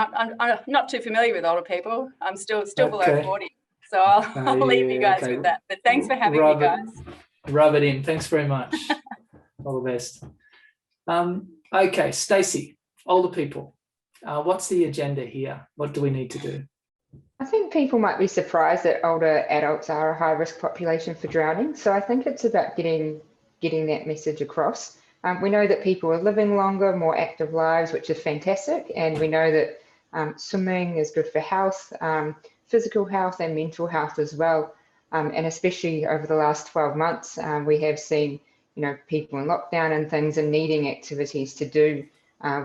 not too familiar with older people. I'm still below 40, so I'll leave you guys with that. But thanks for having me, guys. Rub it in. Thanks very much. All the best. Okay, Stacey, older people. What's the agenda here? What do we need to do? I think people might be surprised that older adults are a high-risk population for drowning. So I think it's about getting that message across. We know that people are living longer, more active lives, which is fantastic. And we know that swimming is good for health, physical health and mental health as well. And especially over the last 12 months, we have seen, people in lockdown and things and needing activities to do,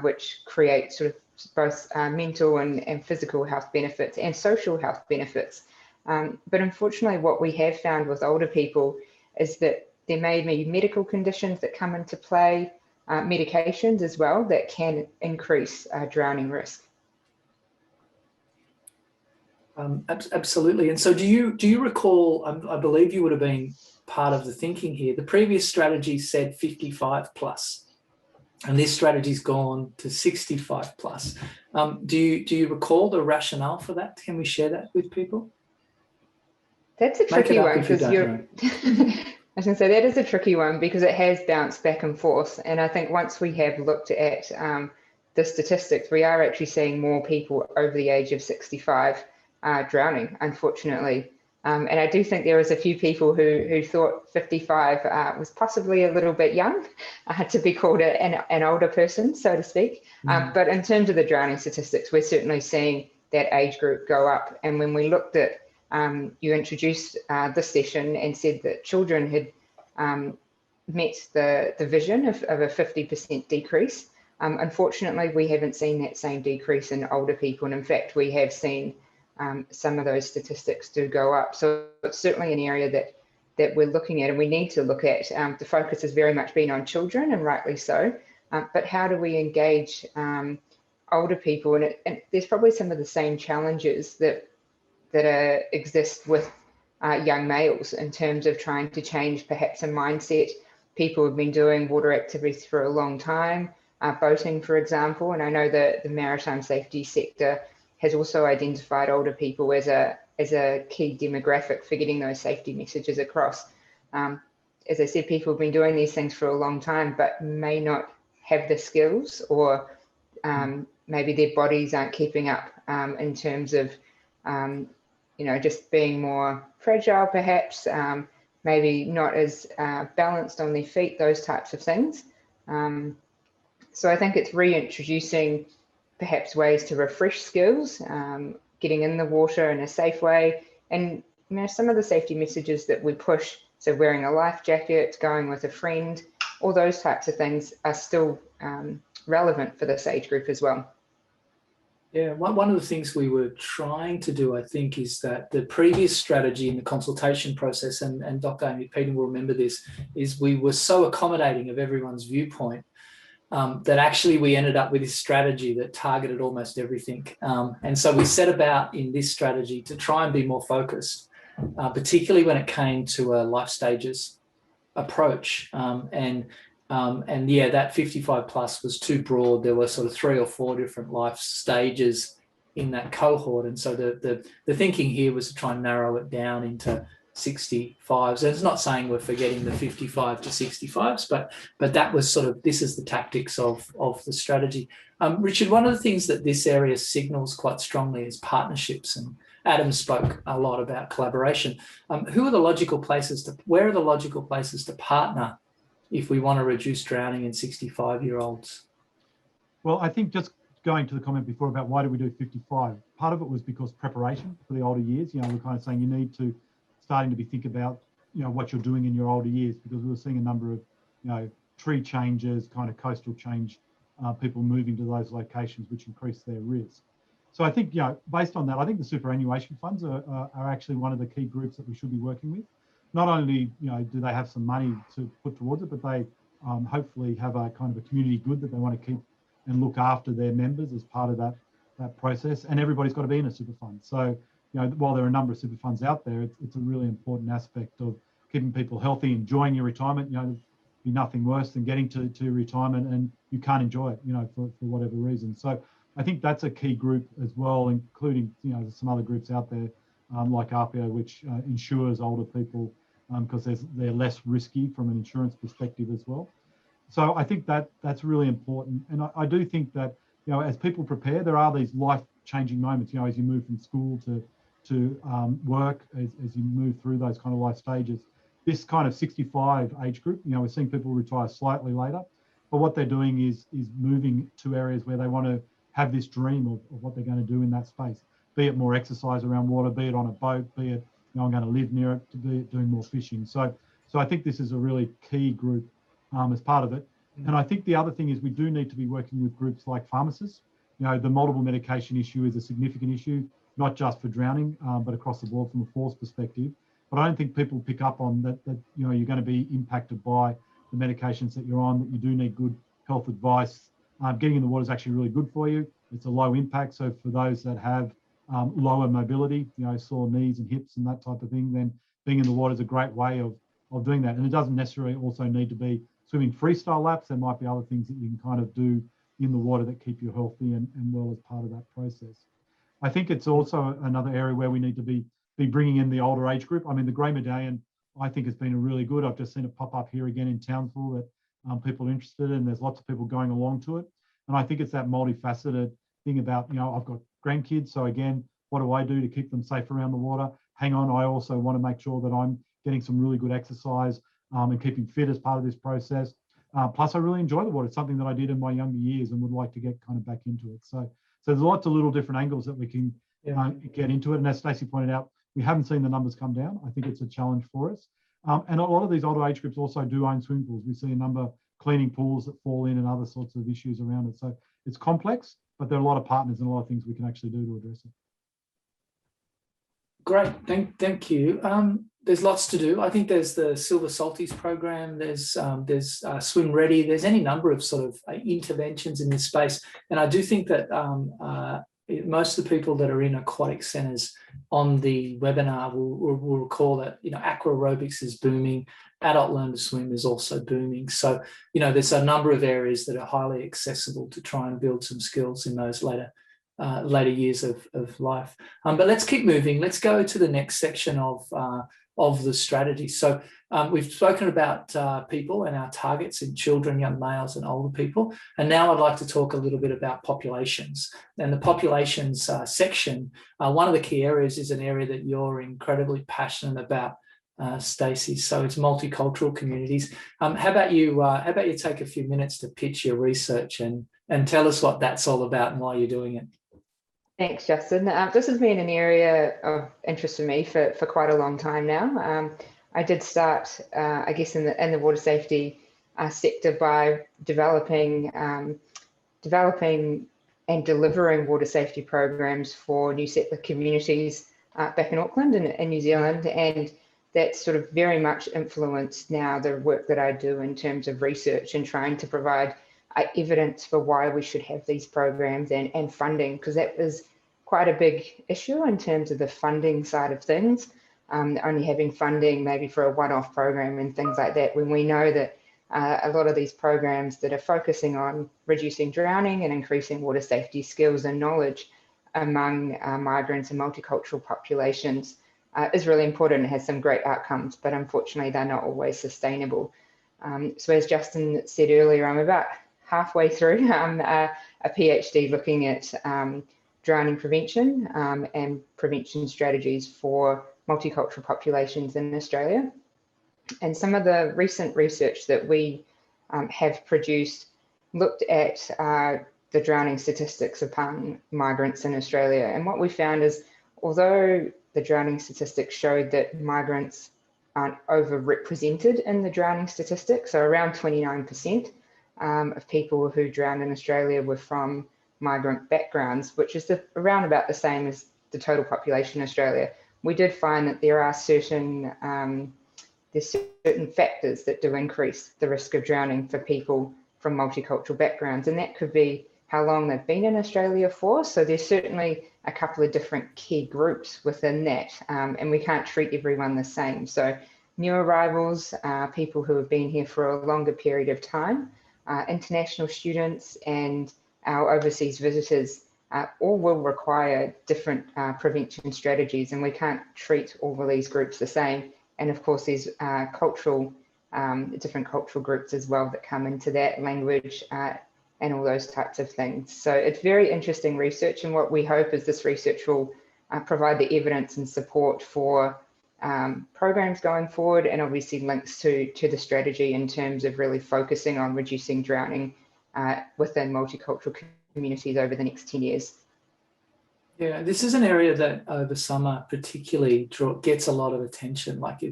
which create sort of both mental and physical health benefits and social health benefits. But unfortunately, what we have found with older people is that there may be medical conditions that come into play, medications as well, that can increase drowning risk. Absolutely. And so do you recall, I believe you would have been part of the thinking here, the previous strategy said 55 plus. And this strategy's gone to 65 plus. Do you recall the rationale for that? Can we share that with people? That's a tricky one, because I was going to say that is a tricky one because it has bounced back and forth. And I think once we have looked at the statistics, we are actually seeing more people over the age of 65 drowning, unfortunately. And I do think there was a few people who thought 55 was possibly a little bit young to be called an older person, so to speak. But in terms of the drowning statistics, we're certainly seeing that age group go up. And when we looked at, you introduced this session and said that children had met the vision of a 50% decrease. Unfortunately, we haven't seen that same decrease in older people. And in fact, we have seen some of those statistics do go up. So it's certainly an area that we're looking at and we need to look at. The focus has very much been on children, and rightly so. But how do we engage older people? And there's probably some of the same challenges that exist with young males in terms of trying to change perhaps a mindset. People have been doing water activities for a long time, boating, for example. And I know that the maritime safety sector has also identified older people as a key demographic for getting those safety messages across. As I said, people have been doing these things for a long time, but may not have the skills, or maybe their bodies aren't keeping up in terms of, just being more fragile, perhaps, maybe not as balanced on their feet, those types of things. So I think it's reintroducing perhaps ways to refresh skills, getting in the water in a safe way. And some of the safety messages that we push, so wearing a life jacket, going with a friend, all those types of things are still relevant for this age group as well. Yeah, one of the things we were trying to do, I think, is that the previous strategy in the consultation process, and Dr. Amy Pidgeon will remember this, is we were so accommodating of everyone's viewpoint that actually we ended up with this strategy that targeted almost everything. And so we set about in this strategy to try and be more focused particularly when it came to a life stages approach. And yeah, that 55 plus was too broad. There were sort of 3 or 4 different life stages in that cohort. And so the thinking here was to try and narrow it down into 65s. And it's not saying we're forgetting the 55 to 65s, but that was sort of, this is the tactics of the strategy. Richard, one of the things that this area signals quite strongly is partnerships, and Adam spoke a lot about collaboration. Where are the logical places to partner if we want to reduce drowning in 65-year-olds? Well, I think just going to the comment before about why do we do 55, part of it was because preparation for the older years. We're kind of saying you need to starting to be think about, what you're doing in your older years, because we were seeing a number of, tree changes, kind of coastal change, people moving to those locations, which increase their risk. So I think, based on that, I think the superannuation funds are actually one of the key groups that we should be working with. Not only, do they have some money to put towards it, but they hopefully have a kind of a community good that they want to keep and look after their members as part of that process. And everybody's got to be in a super fund. So, while there are a number of super funds out there, it's a really important aspect of keeping people healthy, enjoying your retirement. There'd be nothing worse than getting to retirement and you can't enjoy it, for whatever reason. So I think that's a key group as well, including, there's some other groups out there like RPO, which insures older people because they're less risky from an insurance perspective as well. So I think that's really important. And I do think that, as people prepare, there are these life-changing moments, as you move from school to work, as you move through those kind of life stages. This kind of 65 age group, we're seeing people retire slightly later, but what they're doing is moving to areas where they want to have this dream of what they're going to do in that space, be it more exercise around water, be it on a boat, be it, I'm going to live near it, to be it doing more fishing. So I think this is a really key group as part of it. And I think the other thing is we do need to be working with groups like pharmacists. The multiple medication issue is a significant issue, not just for drowning, but across the board from a force perspective. But I don't think people pick up on that you're going to be impacted by the medications that you're on, that you do need good health advice. Getting in the water is actually really good for you. It's a low impact. So for those that have lower mobility, sore knees and hips and that type of thing, then being in the water is a great way of doing that. And it doesn't necessarily also need to be swimming freestyle laps. There might be other things that you can kind of do in the water that keep you healthy and well as part of that process. I think it's also another area where we need to be bringing in the older age group. I mean, the Grey Medallion, I think, has been a really good. I've just seen it pop up here again in Townsville that people are interested in. There's lots of people going along to it. And I think it's that multifaceted thing about, I've got grandkids. So again, what do I do to keep them safe around the water? Hang on, I also want to make sure that I'm getting some really good exercise and keeping fit as part of this process. Plus, I really enjoy the water. It's something that I did in my younger years and would like to get kind of back into it. So there's lots of little different angles that we can get into it. And as Stacey pointed out, we haven't seen the numbers come down. I think it's a challenge for us. And a lot of these older age groups also do own swimming pools. We see a number of cleaning pools that fall in and other sorts of issues around it. So it's complex, but there are a lot of partners and a lot of things we can actually do to address it. Great, thank you. There's lots to do. I think there's the Silver Salties program. There's Swim Ready. There's any number of sort of interventions in this space. And I do think that most of the people that are in aquatic centres on the webinar will recall that aqua aerobics is booming. Adult learn to swim is also booming. So there's a number of areas that are highly accessible to try and build some skills in those later years of life. But let's keep moving. Let's go to the next section of the strategy. So we've spoken about people and our targets in children, young males and older people. And now I'd like to talk a little bit about populations. And the populations section, one of the key areas is an area that you're incredibly passionate about, Stacey. So it's multicultural communities. How about you take a few minutes to pitch your research and tell us what that's all about and why you're doing it. Thanks, Justin. This has been an area of interest to me for quite a long time now. I did start, I guess, in the water safety sector by developing and delivering water safety programs for new settler communities back in Auckland and in New Zealand, and that sort of very much influenced now the work that I do in terms of research and trying to provide evidence for why we should have these programs and funding, because that was quite a big issue in terms of the funding side of things. only having funding maybe for a one-off program and things like that, when we know that a lot of these programs that are focusing on reducing drowning and increasing water safety skills and knowledge among migrants and multicultural populations is really important and has some great outcomes, but unfortunately they're not always sustainable. So as Justin said earlier, I'm about halfway through a PhD looking at drowning prevention and prevention strategies for multicultural populations in Australia. And some of the recent research that we have produced looked at the drowning statistics among migrants in Australia. And what we found is, although the drowning statistics showed that migrants aren't overrepresented in the drowning statistics, so around 29% of people who drowned in Australia were from migrant backgrounds, which is around about the same as the total population in Australia. We did find that there are certain factors that do increase the risk of drowning for people from multicultural backgrounds, and that could be how long they've been in Australia for. So there's certainly a couple of different key groups within that, and we can't treat everyone the same. So new arrivals, people who have been here for a longer period of time, international students and our overseas visitors all will require different prevention strategies, and we can't treat all of these groups the same. And of course, there's different cultural groups as well that come into that, language and all those types of things. So it's very interesting research, and what we hope is this research will provide the evidence and support for programs going forward, and obviously links to the strategy in terms of really focusing on reducing drowning within multicultural communities over the next 10 years. Yeah, this is an area that over summer particularly gets a lot of attention. Like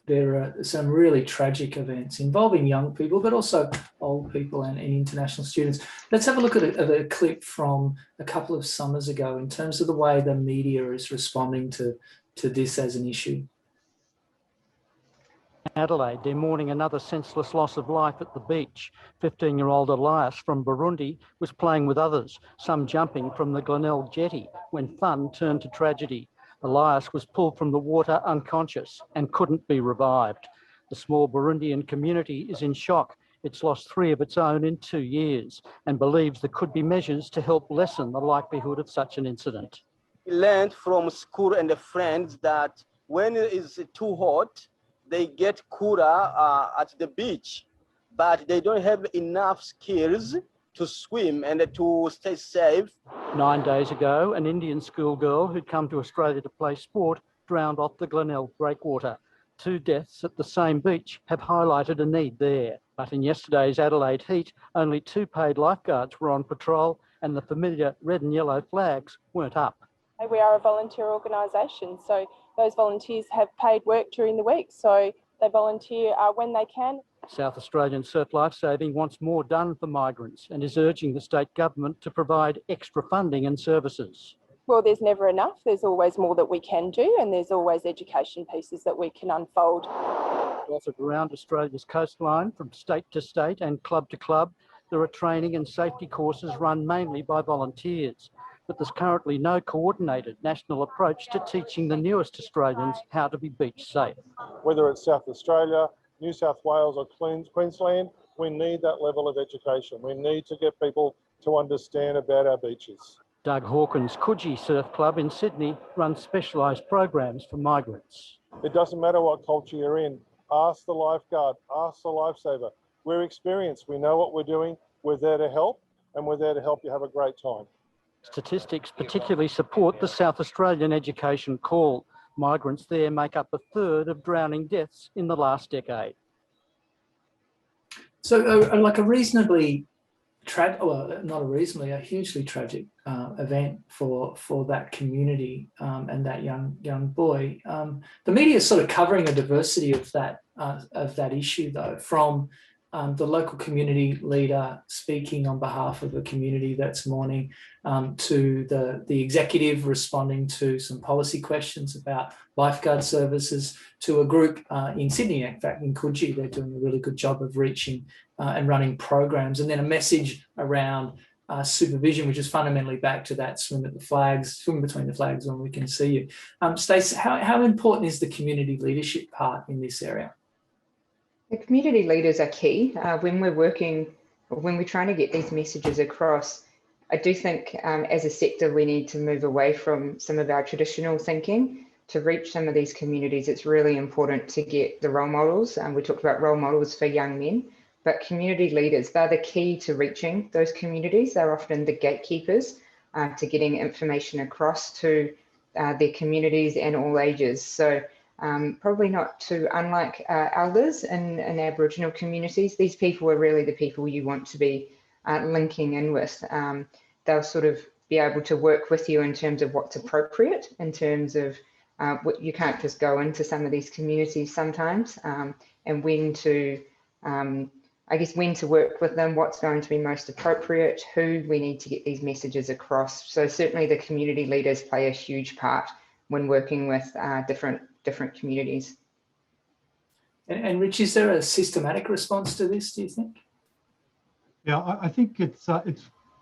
there are some really tragic events involving young people, but also old people and international students. Let's have a look at a clip from a couple of summers ago in terms of the way the media is responding to this as an issue. Adelaide, they're mourning another senseless loss of life at the beach. 15-year-old Elias from Burundi was playing with others, some jumping from the Glenelg jetty, when fun turned to tragedy. Elias was pulled from the water unconscious and couldn't be revived. The small Burundian community is in shock. It's lost 3 of its own in 2 years and believes there could be measures to help lessen the likelihood of such an incident. We learned from school and the friends that when it is too hot, they get cooler at the beach, but they don't have enough skills to swim and to stay safe. 9 days ago, an Indian schoolgirl who'd come to Australia to play sport drowned off the Glenelg breakwater. 2 deaths at the same beach have highlighted a need there. But in yesterday's Adelaide heat, only 2 paid lifeguards were on patrol and the familiar red and yellow flags weren't up. We are a volunteer organisation, so those volunteers have paid work during the week, so they volunteer when they can. South Australian Surf Lifesaving wants more done for migrants and is urging the state government to provide extra funding and services. Well, there's never enough. There's always more that we can do, and there's always education pieces that we can unfold. Offered around Australia's coastline from state to state and club to club, there are training and safety courses run mainly by volunteers. But there's currently no coordinated national approach to teaching the newest Australians how to be beach safe. Whether it's South Australia, New South Wales or Queensland, we need that level of education. We need to get people to understand about our beaches. Doug Hawkins' Coogee Surf Club in Sydney runs specialised programs for migrants. It doesn't matter what culture you're in. Ask the lifeguard, ask the lifesaver. We're experienced, we know what we're doing, we're there to help, and we're there to help you have a great time. Statistics particularly support the South Australian education call. Migrants there make up 1/3 of drowning deaths in the last decade. So like a reasonably, a hugely tragic event for that community and that young boy. The media is sort of covering a diversity of that issue though, from the local community leader speaking on behalf of a community that's mourning, to the executive responding to some policy questions about lifeguard services, to a group in Sydney, in fact, in Coogee, they're doing a really good job of reaching and running programs, and then a message around supervision, which is fundamentally back to that swim between the flags when we can see you. Stacey, how important is the community leadership part in this area? The community leaders are key when we're trying to get these messages across. I do think as a sector, we need to move away from some of our traditional thinking to reach some of these communities. It's really important to get the role models. We talked about role models for young men, but community leaders, they're the key to reaching those communities. They're often the gatekeepers to getting information across to their communities and all ages. So probably not too unlike elders in Aboriginal communities. These people are really the people you want to be linking in with. They'll sort of be able to work with you in terms of what's appropriate, in terms of what you can't just go into some of these communities sometimes, and when to, I guess, when to work with them, what's going to be most appropriate, who we need to get these messages across. So certainly the community leaders play a huge part when working with different communities. And Rich, is there a systematic response to this, do you think? Yeah, I think it's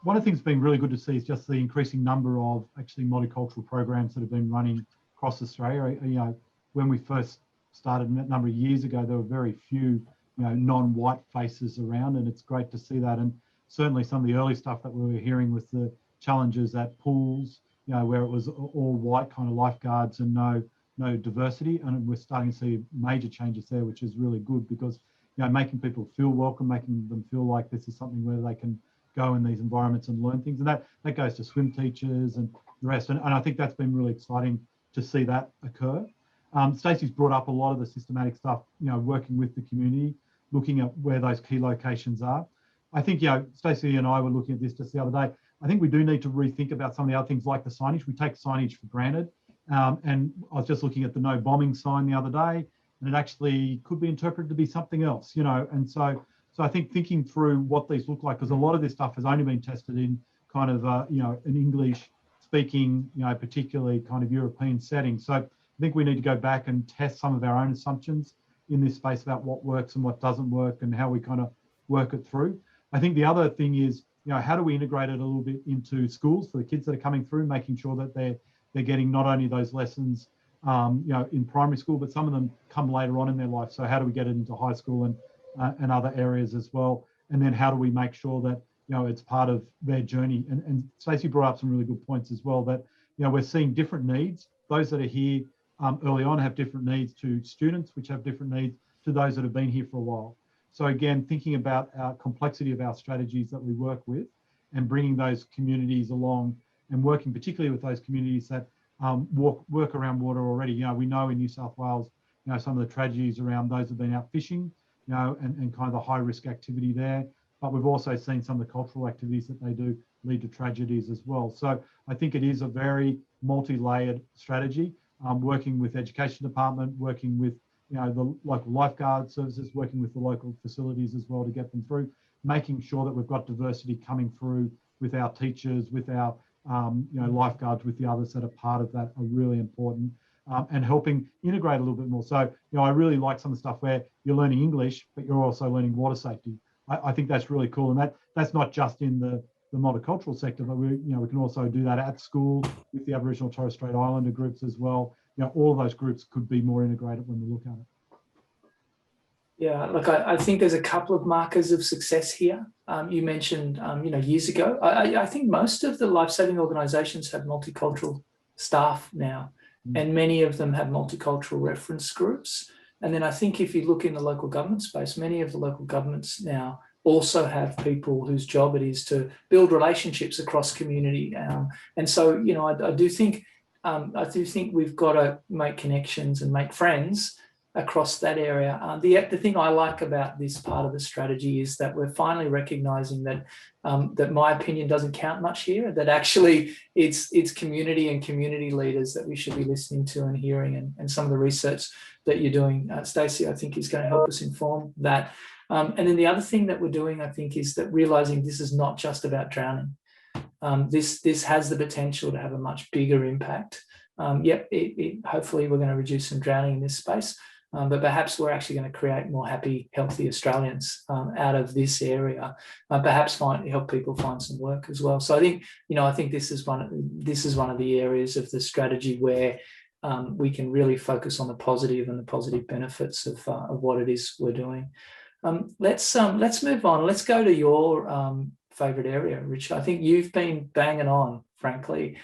one of the things that's been really good to see is just the increasing number of actually multicultural programs that have been running across Australia. You know, when we first started a number of years ago, there were very few, non-white faces around, and it's great to see that. And certainly some of the early stuff that we were hearing with the challenges at pools, where it was all white kind of lifeguards and no diversity, and we're starting to see major changes there, which is really good because making people feel welcome, making them feel like this is something where they can go in these environments and learn things, and that goes to swim teachers and the rest. And I think that's been really exciting to see that occur. Stacey's brought up a lot of the systematic stuff, working with the community, looking at where those key locations are. I think, Stacey and I were looking at this just the other day. I think we do need to rethink about some of the other things like the signage. We take signage for granted. And I was just looking at the no bombing sign the other day, and it actually could be interpreted to be something else, and so I think thinking through what these look like, because a lot of this stuff has only been tested in kind of, an English speaking, particularly kind of European setting. So I think we need to go back and test some of our own assumptions in this space about what works and what doesn't work and how we kind of work it through. I think the other thing is, how do we integrate it a little bit into schools for the kids that are coming through, making sure that they're getting not only those lessons, in primary school, but some of them come later on in their life. So how do we get it into high school and other areas as well? And then how do we make sure that, it's part of their journey? And Stacey brought up some really good points as well, that, we're seeing different needs. Those that are here early on have different needs to students, which have different needs to those that have been here for a while. So again, thinking about our complexity of our strategies that we work with and bringing those communities along and working particularly with those communities that work around water already. We know in New South Wales, some of the tragedies around those have been out fishing, and kind of the high risk activity there. But we've also seen some of the cultural activities that they do lead to tragedies as well. So I think it is a very multi-layered strategy, working with education department, working with the local lifeguard services, working with the local facilities as well to get them through, making sure that we've got diversity coming through with our teachers, with our lifeguards, with the others that are part of that are really important, and helping integrate a little bit more. So, I really like some of the stuff where you're learning English, but you're also learning water safety. I think that's really cool. And that's not just in the multicultural sector, but we can also do that at school with the Aboriginal Torres Strait Islander groups as well. All of those groups could be more integrated when we look at it. Yeah, look, I think there's a couple of markers of success here. You mentioned, years ago, I think most of the life-saving organisations have multicultural staff now, and many of them have multicultural reference groups. And then I think if you look in the local government space, many of the local governments now also have people whose job it is to build relationships across community. And so, I do think we've got to make connections and make friends across that area. The thing I like about this part of the strategy is that we're finally recognising that that my opinion doesn't count much here, that actually it's community and community leaders that we should be listening to and hearing, and some of the research that you're doing, Stacey, I think is going to help us inform that. And then the other thing that we're doing, I think, is that realising this is not just about drowning. This has the potential to have a much bigger impact. Hopefully we're going to reduce some drowning in this space. but perhaps we're actually going to create more happy, healthy Australians out of this area. Perhaps help people find some work as well. So I think, I think this is one of the areas of the strategy where we can really focus on the positive and the positive benefits of what it is we're doing. Let's move on. Let's go to your favourite area, Richard. I think you've been banging on, frankly.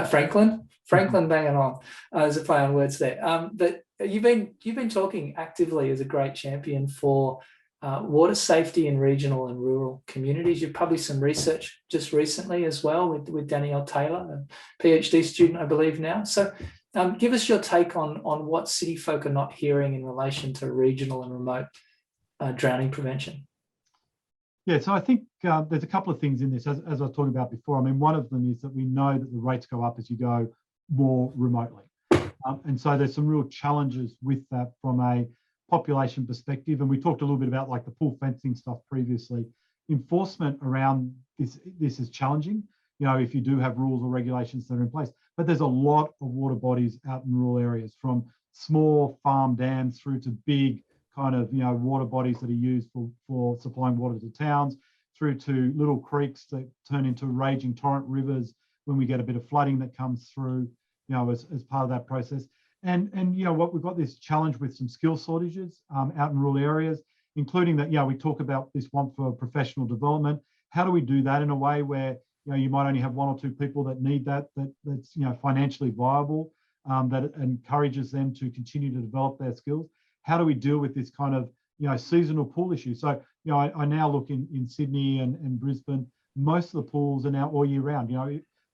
Franklin banging on. There's a play on words there. But you've been talking actively as a great champion for water safety in regional and rural communities. You've published some research just recently as well with Danielle Taylor, a PhD student, I believe now. So give us your take on what city folk are not hearing in relation to regional and remote drowning prevention. Yeah, so I think there's a couple of things in this, as I was talking about before. I mean, one of them is that we know that the rates go up as you go more remotely. And so there's some real challenges with that from a population perspective. And we talked a little bit about like the pool fencing stuff previously. Enforcement around this is challenging, if you do have rules or regulations that are in place. But there's a lot of water bodies out in rural areas, from small farm dams through to big kind of, water bodies that are used for supplying water to towns, through to little creeks that turn into raging torrent rivers when we get a bit of flooding that comes through, as part of that process. And what we've got this challenge with some skill shortages out in rural areas, including that, we talk about this want for professional development. How do we do that in a way where, you might only have one or two people that need that's, financially viable, that encourages them to continue to develop their skills? How do we deal with this kind of, seasonal pool issue? So, I now look in Sydney and Brisbane, most of the pools are now all year round.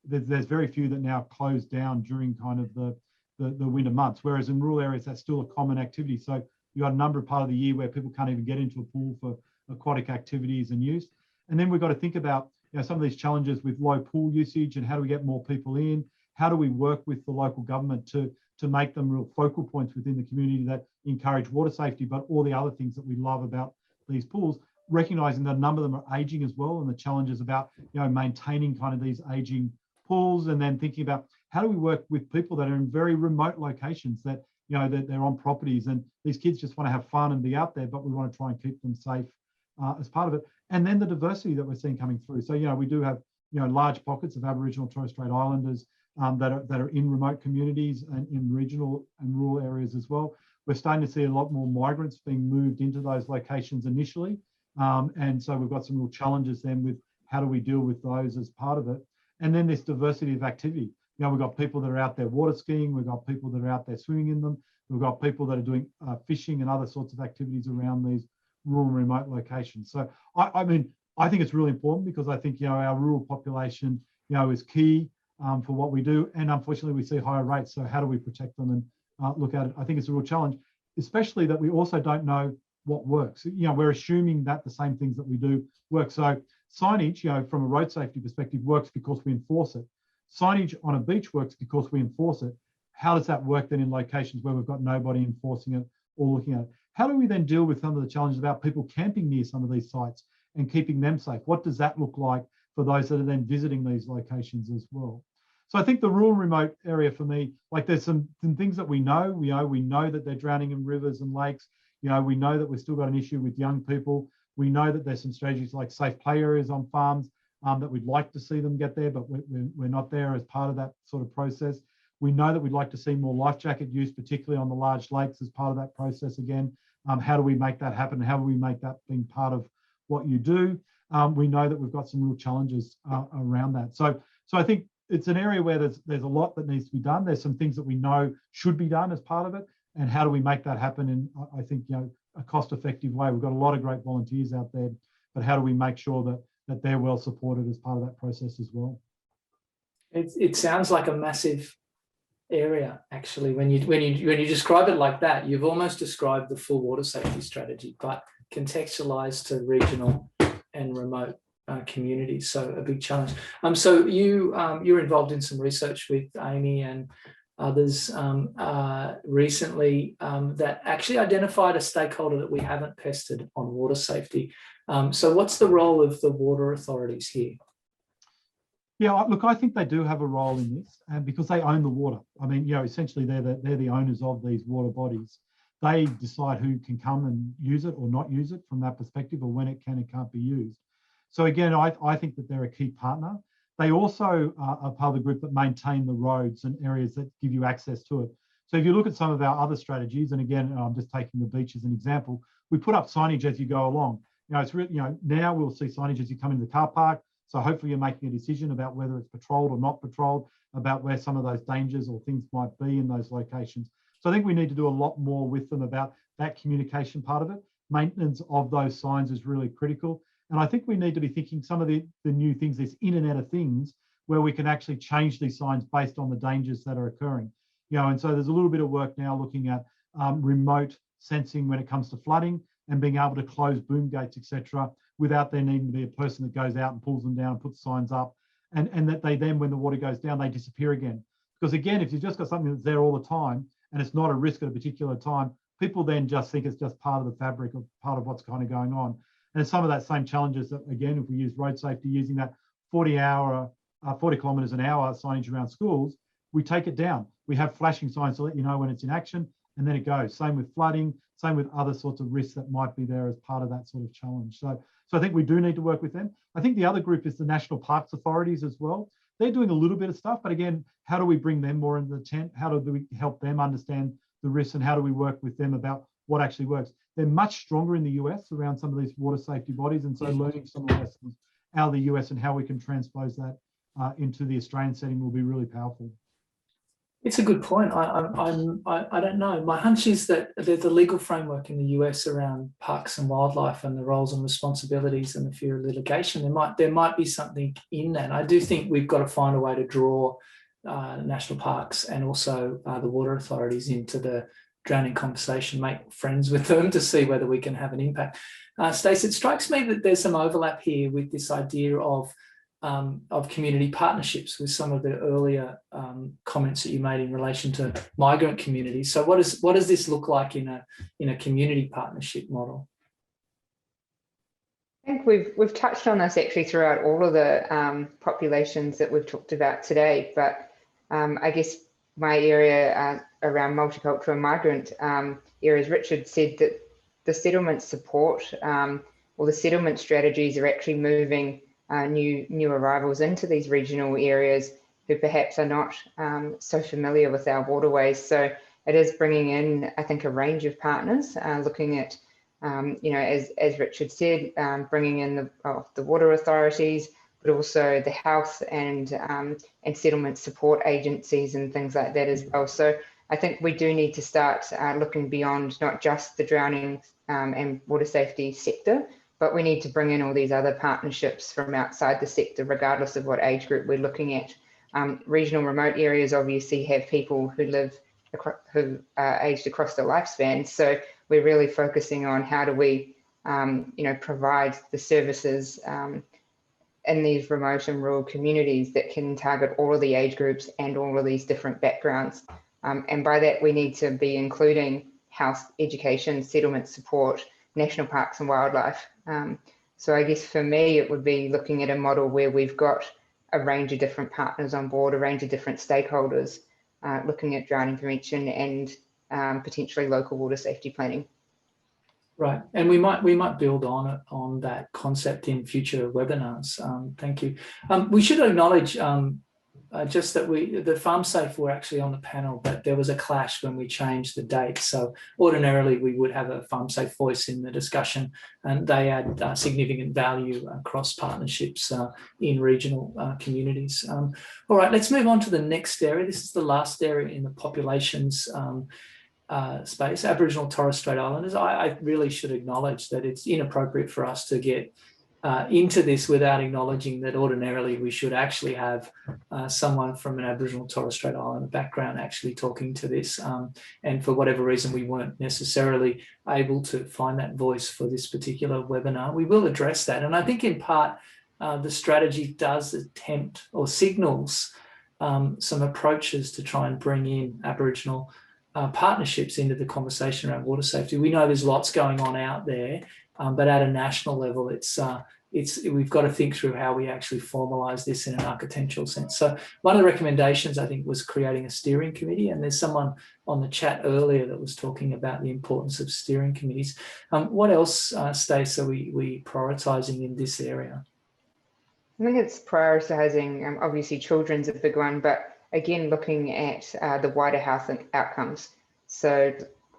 There's very few that now close down during kind of the winter months, whereas in rural areas, that's still a common activity. So you've got a number of part of the year where people can't even get into a pool for aquatic activities and use. And then we've got to think about, some of these challenges with low pool usage and how do we get more people in? How do we work with the local government to make them real focal points within the community that encourage water safety, but all the other things that we love about these pools, recognizing that a number of them are aging as well, and the challenges about, maintaining kind of these aging pools, and then thinking about how do we work with people that are in very remote locations that, that they're on properties, and these kids just want to have fun and be out there, but we want to try and keep them safe as part of it. And then the diversity that we're seeing coming through. So, we do have, large pockets of Aboriginal Torres Strait Islanders that are in remote communities and in regional and rural areas as well. We're starting to see a lot more migrants being moved into those locations initially. And so we've got some real challenges then with how do we deal with those as part of it. And then this diversity of activity. We've got people that are out there water skiing. We've got people that are out there swimming in them. We've got people that are doing fishing and other sorts of activities around these rural and remote locations. So, I think it's really important because I think, our rural population, is key for what we do. And unfortunately, we see higher rates. So how do we protect them and look at it? I think it's a real challenge, especially that we also don't know what works. We're assuming that the same things that we do work. So signage, from a road safety perspective, works because we enforce it. Signage on a beach works because we enforce it. How does that work then in locations where we've got nobody enforcing it or looking at it? How do we then deal with some of the challenges about people camping near some of these sites and keeping them safe? What does that look like for those that are then visiting these locations as well? So I think the rural remote area for me, like there's some things that we know. We know that they're drowning in rivers and lakes. We know that we've still got an issue with young people. We know that there's some strategies like safe play areas on farms that we'd like to see them get there, but we're not there as part of that sort of process. We know that we'd like to see more life jacket use, particularly on the large lakes as part of that process again. How do we make that happen? How do we make that being part of what you do? We know that we've got some real challenges around that. So I think it's an area where there's a lot that needs to be done. There's some things that we know should be done as part of it. And how do we make that happen in, I think, a cost-effective way? We've got a lot of great volunteers out there, but how do we make sure that they're well supported as part of that process as well? It sounds like a massive area, actually. When you describe it like that, you've almost described the full water safety strategy, but contextualized to regional and remote communities. So a big challenge. So you're involved in some research with Amy and others recently that actually identified a stakeholder that we haven't pestered on water safety. So what's the role of the water authorities here? Yeah, look, I think they do have a role in this because they own the water. I mean, essentially they're the owners of these water bodies. they decide who can come and use it or not use it from that perspective, or when it can and can't be used. So again, I think that they're a key partner. They also are part of the group that maintain the roads and areas that give you access to it. So if you look at some of our other strategies, and again, I'm just taking the beach as an example, we put up signage as you go along. It's really, now we'll see signage as you come into the car park. So hopefully you're making a decision about whether it's patrolled or not patrolled, about where some of those dangers or things might be in those locations. So I think we need to do a lot more with them about that communication part of it. Maintenance of those signs is really critical. And I think we need to be thinking some of the new things, this Internet of Things, where we can actually change these signs based on the dangers that are occurring. And so there's a little bit of work now looking at remote sensing when it comes to flooding and being able to close boom gates, etc., without there needing to be a person that goes out and pulls them down and puts signs up, and that they then, when the water goes down, they disappear again. Because again, if you've just got something that's there all the time and it's not a risk at a particular time, people then just think it's just part of the fabric or part of what's kind of going on. And some of that same challenges that, again, if we use road safety, using that 40 kilometres an hour signage around schools, we take it down. We have flashing signs to let you know when it's in action, and then it goes. Same with flooding, same with other sorts of risks that might be there as part of that sort of challenge. So I think we do need to work with them. I think the other group is the National Parks Authorities as well. They're doing a little bit of stuff, but again, how do we bring them more into the tent? How do we help them understand the risks, and how do we work with them about what actually works? They're much stronger in the US around some of these water safety bodies, and so learning some of the lessons out of the US and how we can transpose that into the Australian setting will be really powerful. It's a good point. I don't know. My hunch is that the legal framework in the US around parks and wildlife and the roles and responsibilities and the fear of litigation, there might be something in that. I do think we've got to find a way to draw national parks and also the water authorities into the drowning conversation, make friends with them to see whether we can have an impact. Stacey, it strikes me that there's some overlap here with this idea of community partnerships with some of the earlier comments that you made in relation to migrant communities. So what does this look like in a community partnership model? I think we've touched on this actually throughout all of the populations that we've talked about today, but I guess my area around multicultural and migrant areas, Richard said that the settlement support or the settlement strategies are actually moving new arrivals into these regional areas who perhaps are not so familiar with our waterways. So it is bringing in, I think, a range of partners, looking at, as Richard said, bringing in the water authorities, but also the health and settlement support agencies and things like that as well. So I think we do need to start looking beyond not just the drowning and water safety sector, but we need to bring in all these other partnerships from outside the sector, regardless of what age group we're looking at. Regional remote areas obviously have people who are aged across the lifespan. So we're really focusing on how do we, provide the services in these remote and rural communities that can target all of the age groups and all of these different backgrounds. And by that, we need to be including health, education, settlement support, national parks and wildlife. So I guess for me, it would be looking at a model where we've got a range of different partners on board, a range of different stakeholders, looking at drowning prevention and potentially local water safety planning. Right, and we might build on that concept in future webinars. Thank you. We should acknowledge just that the FarmSafe were actually on the panel, but there was a clash when we changed the date. So ordinarily we would have a FarmSafe voice in the discussion, and they add significant value across partnerships in regional communities. All right, let's move on to the next area. This is the last area in the populations space, Aboriginal Torres Strait Islanders. I really should acknowledge that it's inappropriate for us to get into this without acknowledging that ordinarily we should actually have someone from an Aboriginal Torres Strait Islander background actually talking to this. And for whatever reason, we weren't necessarily able to find that voice for this particular webinar. We will address that. And I think in part, the strategy does attempt or signals some approaches to try and bring in Aboriginal partnerships into the conversation around water safety. We know there's lots going on out there, but at a national level, it's we've got to think through how we actually formalise this in an architectural sense. So one of the recommendations, I think, was creating a steering committee, and there's someone on the chat earlier that was talking about the importance of steering committees. What else, Stacey, are we prioritising in this area? I think it's prioritising, obviously children's a big one, but again, looking at the wider health and outcomes. So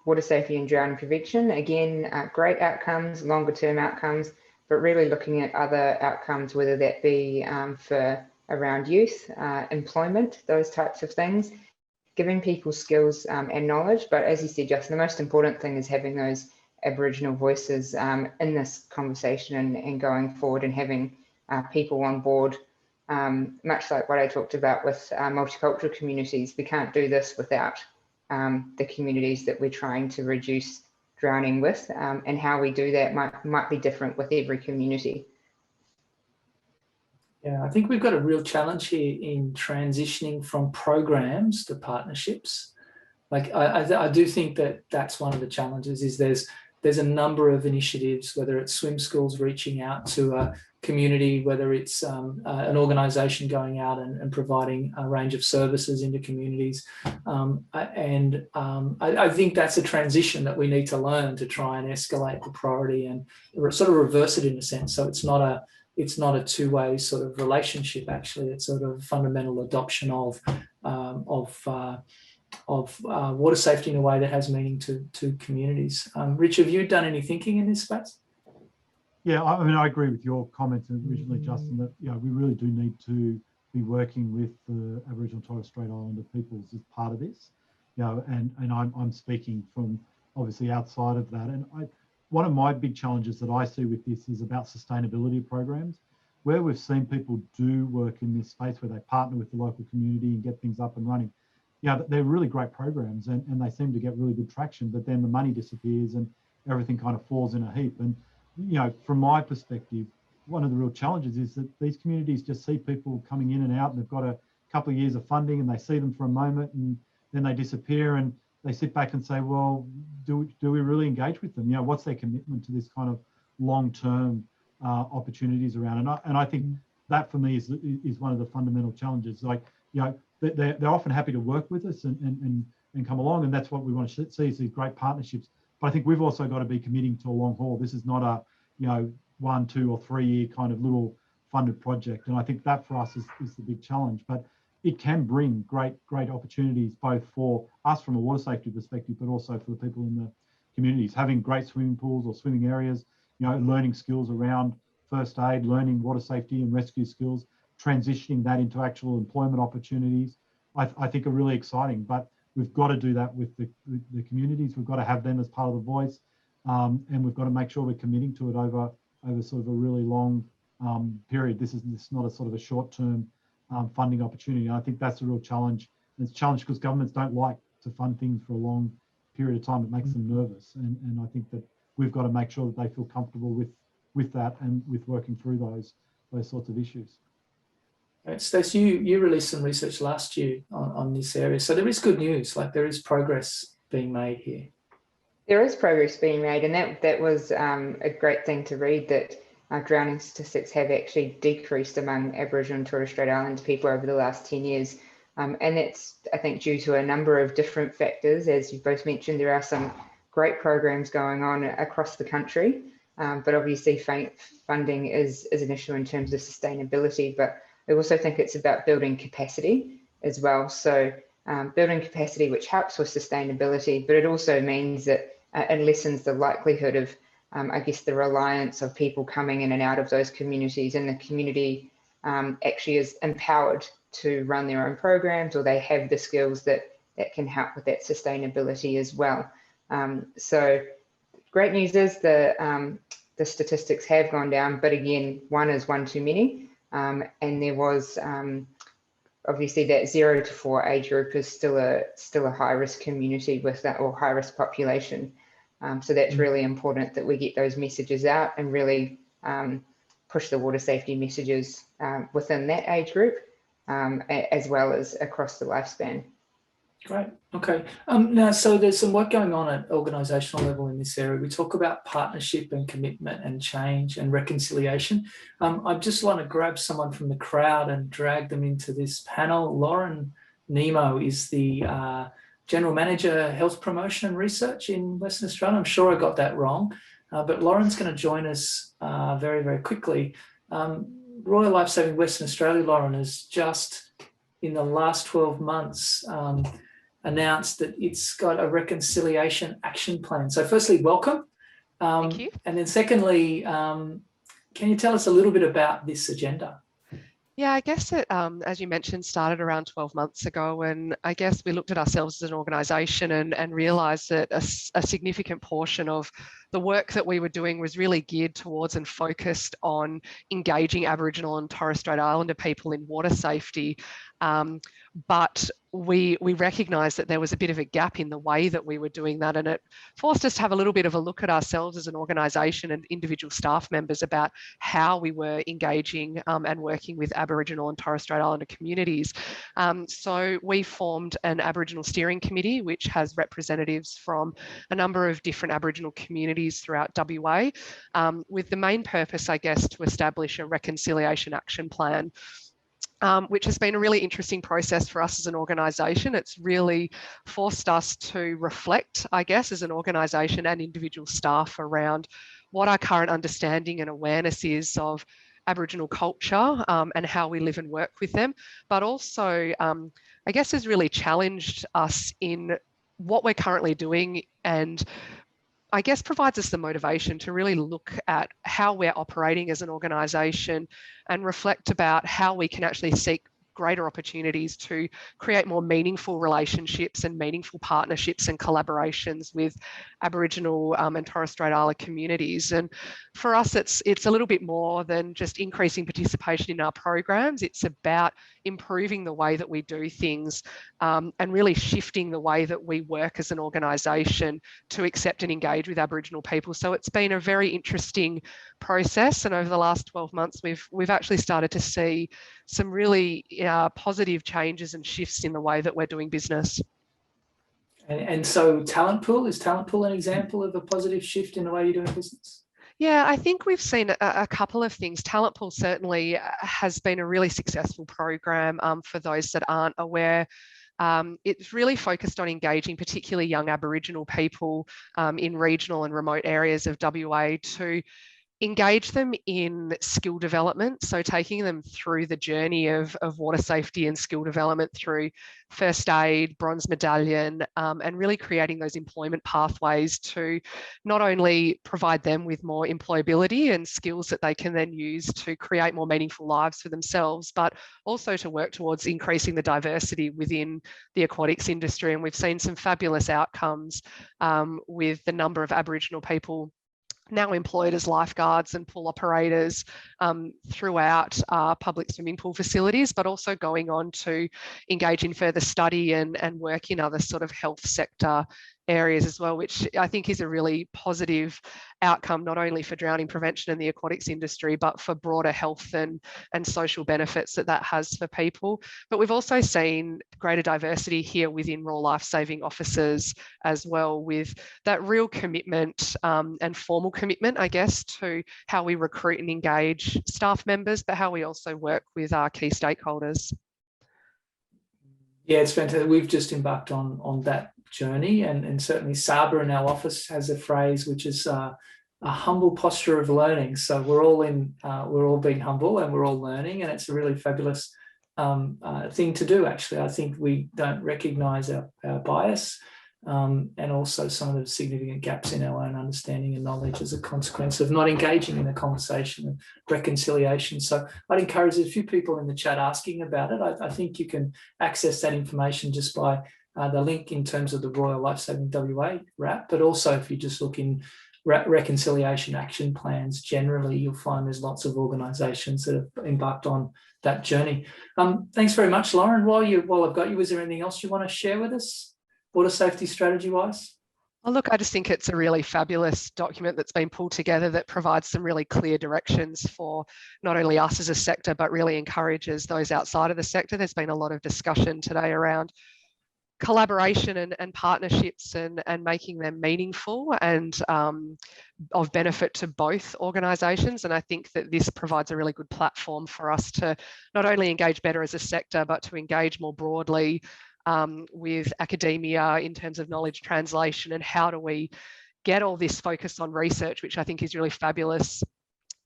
water safety and drowning prevention, again, great outcomes, longer term outcomes, but really looking at other outcomes, whether that be for around youth, employment, those types of things, giving people skills and knowledge. But as you said, Justin, the most important thing is having those Aboriginal voices in this conversation and going forward, and having people on board, much like what I talked about with multicultural communities. We can't do this without the communities that we're trying to reduce drowning with, and how we do that might be different with every community. Yeah, I think we've got a real challenge here in transitioning from programs to partnerships. Like I do think that that's one of the challenges. Is there's a number of initiatives, whether it's swim schools reaching out to a community, whether it's an organisation going out and providing a range of services into communities. I think that's a transition that we need to learn to try and escalate the priority and sort of reverse it in a sense. So it's not a two-way sort of relationship, actually. It's sort of fundamental adoption of water safety in a way that has meaning to communities. Rich, have you done any thinking in this space? Yeah, I mean, I agree with your comments originally, Justin, that we really do need to be working with the Aboriginal Torres Strait Islander peoples as part of this. And I'm speaking from obviously outside of that. And one of my big challenges that I see with this is about sustainability programs, where we've seen people do work in this space where they partner with the local community and get things up and running. They're really great programs and they seem to get really good traction, but then the money disappears and everything kind of falls in a heap. And from my perspective, one of the real challenges is that these communities just see people coming in and out, and they've got a couple of years of funding, and they see them for a moment and then they disappear, and they sit back and say, well, do we really engage with them? What's their commitment to this kind of long-term opportunities around? And I think that for me is one of the fundamental challenges. Like, they're often happy to work with us and come along, and that's what we want to see, is these great partnerships. But I think we've also got to be committing to a long haul. This is not a 1, 2 or 3 year kind of little funded project. And I think that for us is the big challenge. But it can bring great opportunities, both for us from a water safety perspective, but also for the people in the communities. Having great swimming pools or swimming areas, learning skills around first aid, learning water safety and rescue skills, transitioning that into actual employment opportunities, I think are really exciting. But we've got to do that with the communities. We've got to have them as part of the voice, and we've got to make sure we're committing to it over sort of a really long period. This is not a sort of a short-term funding opportunity. And I think that's a real challenge. And it's a challenge because governments don't like to fund things for a long period of time. It makes them nervous. And I think that we've got to make sure that they feel comfortable with that and with working through those sorts of issues. Stacey, you released some research last year on this area. So there is good news, like there is progress being made here. There is progress being made, and that was a great thing to read, that drowning statistics have actually decreased among Aboriginal and Torres Strait Islander people over the last 10 years. And that's, I think, due to a number of different factors. As you both mentioned, there are some great programs going on across the country, but obviously funding is an issue in terms of sustainability. But I also think it's about building capacity as well. So building capacity, which helps with sustainability, but it also means that it lessens the likelihood of, I guess, the reliance of people coming in and out of those communities, and the community actually is empowered to run their own programs, or they have the skills that can help with that sustainability as well. So great news is the statistics have gone down, but again, one is one too many. And there was obviously that 0 to 4 age group is still a high risk community with that, or high risk population. So that's really important that we get those messages out and really push the water safety messages within that age group, as well as across the lifespan. Great. Okay. Now, so there's some work going on at organisational level in this area. We talk about partnership and commitment and change and reconciliation. I just want to grab someone from the crowd and drag them into this panel. Lauren Nemo is the General Manager, Health Promotion and Research in Western Australia. I'm sure I got that wrong, but Lauren's going to join us very, very quickly. Royal Lifesaving Western Australia, Lauren, has just in the last 12 months announced that it's got a reconciliation action plan. So firstly, welcome. Thank you. And then secondly, can you tell us a little bit about this agenda? Yeah, I guess it, as you mentioned, started around 12 months ago. And I guess we looked at ourselves as an organisation and realised that a significant portion of the work that we were doing was really geared towards and focused on engaging Aboriginal and Torres Strait Islander people in water safety. But we recognised that there was a bit of a gap in the way that we were doing that, and it forced us to have a little bit of a look at ourselves as an organisation and individual staff members about how we were engaging and working with Aboriginal and Torres Strait Islander communities. So we formed an Aboriginal steering committee, which has representatives from a number of different Aboriginal communities throughout WA, with the main purpose, I guess, to establish a reconciliation action plan. Which has been a really interesting process for us as an organisation. It's really forced us to reflect, I guess, as an organisation and individual staff around what our current understanding and awareness is of Aboriginal culture and how we live and work with them, but also, I guess, has really challenged us in what we're currently doing, and I guess provides us the motivation to really look at how we're operating as an organisation and reflect about how we can actually seek greater opportunities to create more meaningful relationships and meaningful partnerships and collaborations with Aboriginal and Torres Strait Islander communities. And for us, it's a little bit more than just increasing participation in our programs. It's about improving the way that we do things and really shifting the way that we work as an organisation to accept and engage with Aboriginal people. So it's been a very interesting process, and over the last 12 months, we've actually started to see some really positive changes and shifts in the way that we're doing business. And so talent pool, is talent pool an example of a positive shift in the way you're doing business? Yeah, I think we've seen a couple of things. Talent pool certainly has been a really successful program for those that aren't aware. It's really focused on engaging particularly young Aboriginal people in regional and remote areas of WA to engage them in skill development, so taking them through the journey of water safety and skill development through first aid, bronze medallion, and really creating those employment pathways to not only provide them with more employability and skills that they can then use to create more meaningful lives for themselves, but also to work towards increasing the diversity within the aquatics industry. And we've seen some fabulous outcomes with the number of Aboriginal people now employed as lifeguards and pool operators throughout public swimming pool facilities, but also going on to engage in further study and work in other sort of health sector areas as well, which I think is a really positive outcome, not only for drowning prevention in the aquatics industry, but for broader health and social benefits that has for people. But we've also seen greater diversity here within Royal Lifesaving officers as well, with that real commitment and formal commitment, I guess, to how we recruit and engage staff members, but how we also work with our key stakeholders. Yeah, it's fantastic. We've just embarked on that journey, and certainly Sabra in our office has a phrase which is a humble posture of learning. So we're all being humble and we're all learning, and it's a really fabulous thing to do. Actually, I think we don't recognise our bias and also some of the significant gaps in our own understanding and knowledge as a consequence of not engaging in the conversation and reconciliation. So I'd encourage a few people in the chat asking about it. I think you can access that information just by the link in terms of the Royal Lifesaving WA wrap, but also if you just look in reconciliation action plans generally, you'll find there's lots of organisations that have embarked on that journey. Thanks very much, Lauren. While I've got you, is there anything else you want to share with us, water safety strategy wise? Well, look, I just think it's a really fabulous document that's been pulled together that provides some really clear directions for not only us as a sector, but really encourages those outside of the sector. There's been a lot of discussion today around collaboration and partnerships and making them meaningful and of benefit to both organisations. And I think that this provides a really good platform for us to not only engage better as a sector, but to engage more broadly with academia in terms of knowledge translation and how do we get all this focus on research, which I think is really fabulous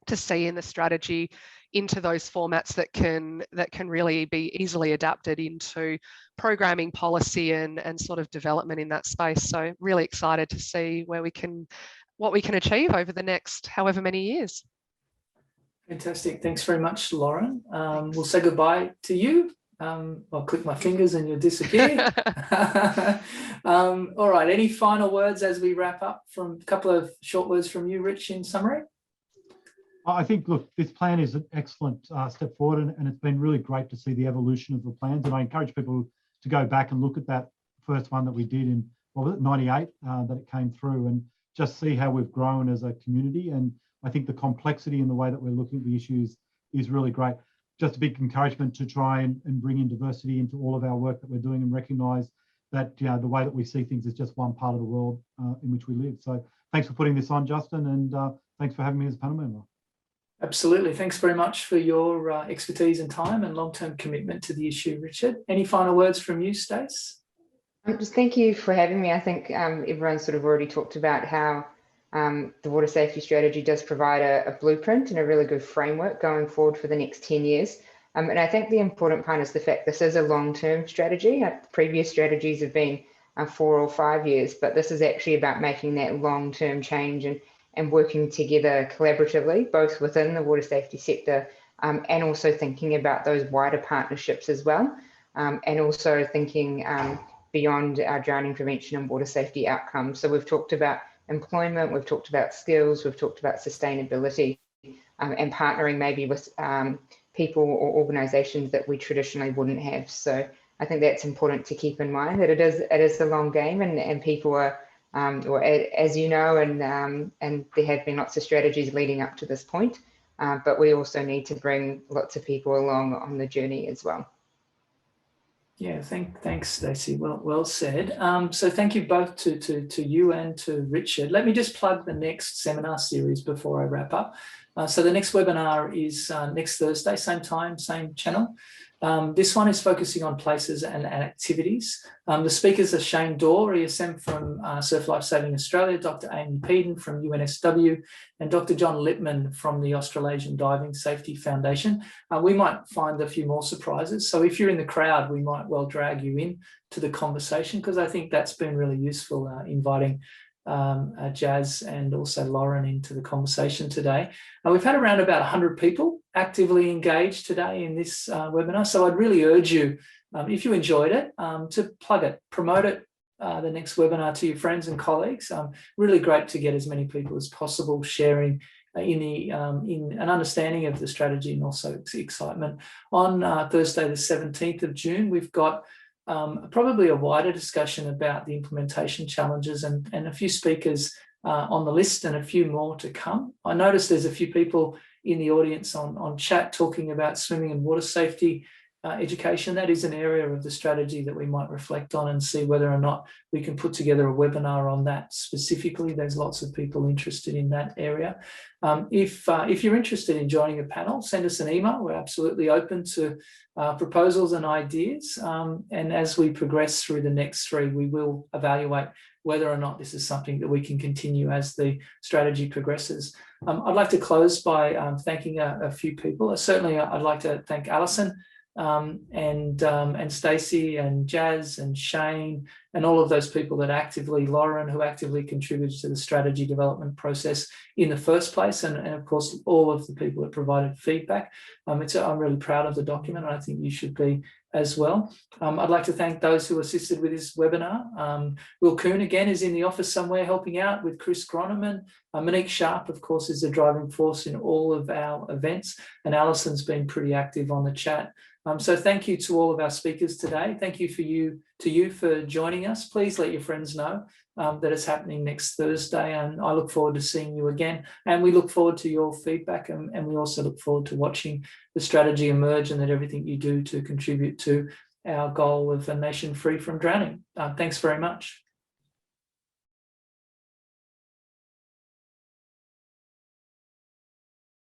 to see in the strategy, into those formats that can really be easily adapted into programming policy and sort of development in that space. So really excited to see what we can achieve over the next however many years. Fantastic. Thanks very much, Lauren. We'll say goodbye to you. I'll click my fingers and you'll disappear. All right. Any final words as we wrap up? From a couple of short words from you, Rich, in summary? I think, look, this plan is an excellent step forward, and it's been really great to see the evolution of the plans. And I encourage people to go back and look at that first one that we did in, what was it, 98, that it came through, and just see how we've grown as a community. And I think the complexity in the way that we're looking at the issues is really great. Just a big encouragement to try and bring in diversity into all of our work that we're doing and recognise that, you know, the way that we see things is just one part of the world in which we live. So thanks for putting this on, Justin, and thanks for having me as a panel member. Absolutely. Thanks very much for your expertise and time and long-term commitment to the issue, Richard. Any final words from you, Stace? Just thank you for having me. I think everyone sort of already talked about how the water safety strategy does provide a blueprint and a really good framework going forward for the next 10 years. And I think the important part is the fact this is a long-term strategy. Previous strategies have been 4 or 5 years, but this is actually about making that long-term change and working together collaboratively, both within the water safety sector and also thinking about those wider partnerships as well, and also thinking beyond our drowning prevention and water safety outcomes. So we've talked about employment, we've talked about skills, we've talked about sustainability, and partnering maybe with people or organisations that we traditionally wouldn't have. So I think that's important to keep in mind, that it is a long game, and people are, or as you know, and there have been lots of strategies leading up to this point, but we also need to bring lots of people along on the journey as well. Yeah, thanks, Stacey. Well said. So thank you both to you and to Richard. Let me just plug the next seminar series before I wrap up. So the next webinar is next Thursday, same time, same channel. This one is focusing on places and activities. The speakers are Shane Dorr, ESM from Surf Life Saving Australia, Dr. Amy Pidgeon from UNSW, and Dr. John Lippman from the Australasian Diving Safety Foundation. We might find a few more surprises. So if you're in the crowd, we might well drag you in to the conversation, because I think that's been really useful, inviting Jazz and also Lauren into the conversation today. We've had around about 100 people actively engaged today in this webinar. So I'd really urge you, if you enjoyed it, to plug it, promote it, the next webinar to your friends and colleagues. Really great to get as many people as possible sharing in an understanding of the strategy and also excitement. On Thursday, the 17th of June, we've got probably a wider discussion about the implementation challenges and a few speakers on the list and a few more to come. I noticed there's a few people in the audience on chat talking about swimming and water safety education. That is an area of the strategy that we might reflect on and see whether or not we can put together a webinar on that specifically. There's lots of people interested in that area. If you're interested in joining a panel, send us an email. We're absolutely open to proposals and ideas. And as we progress through the next 3, we will evaluate whether or not this is something that we can continue as the strategy progresses. I'd like to close by thanking a few people. Certainly, I'd like to thank Alison and Stacey and Jazz and Shane and all of those people that Lauren, who actively contributed to the strategy development process in the first place, and of course all of the people that provided feedback. I'm really proud of the document, and I think you should be as well. I'd like to thank those who assisted with this webinar. Will Kuhn again is in the office somewhere helping out with Chris Groneman. Monique Sharp, of course, is the driving force in all of our events, and Alison's been pretty active on the chat. So thank you to all of our speakers today. Thank you to you for joining us. Please let your friends know that it's happening next Thursday, and I look forward to seeing you again. And we look forward to your feedback, and we also look forward to watching the strategy emerge and that everything you do to contribute to our goal of a nation free from drowning. Thanks very much.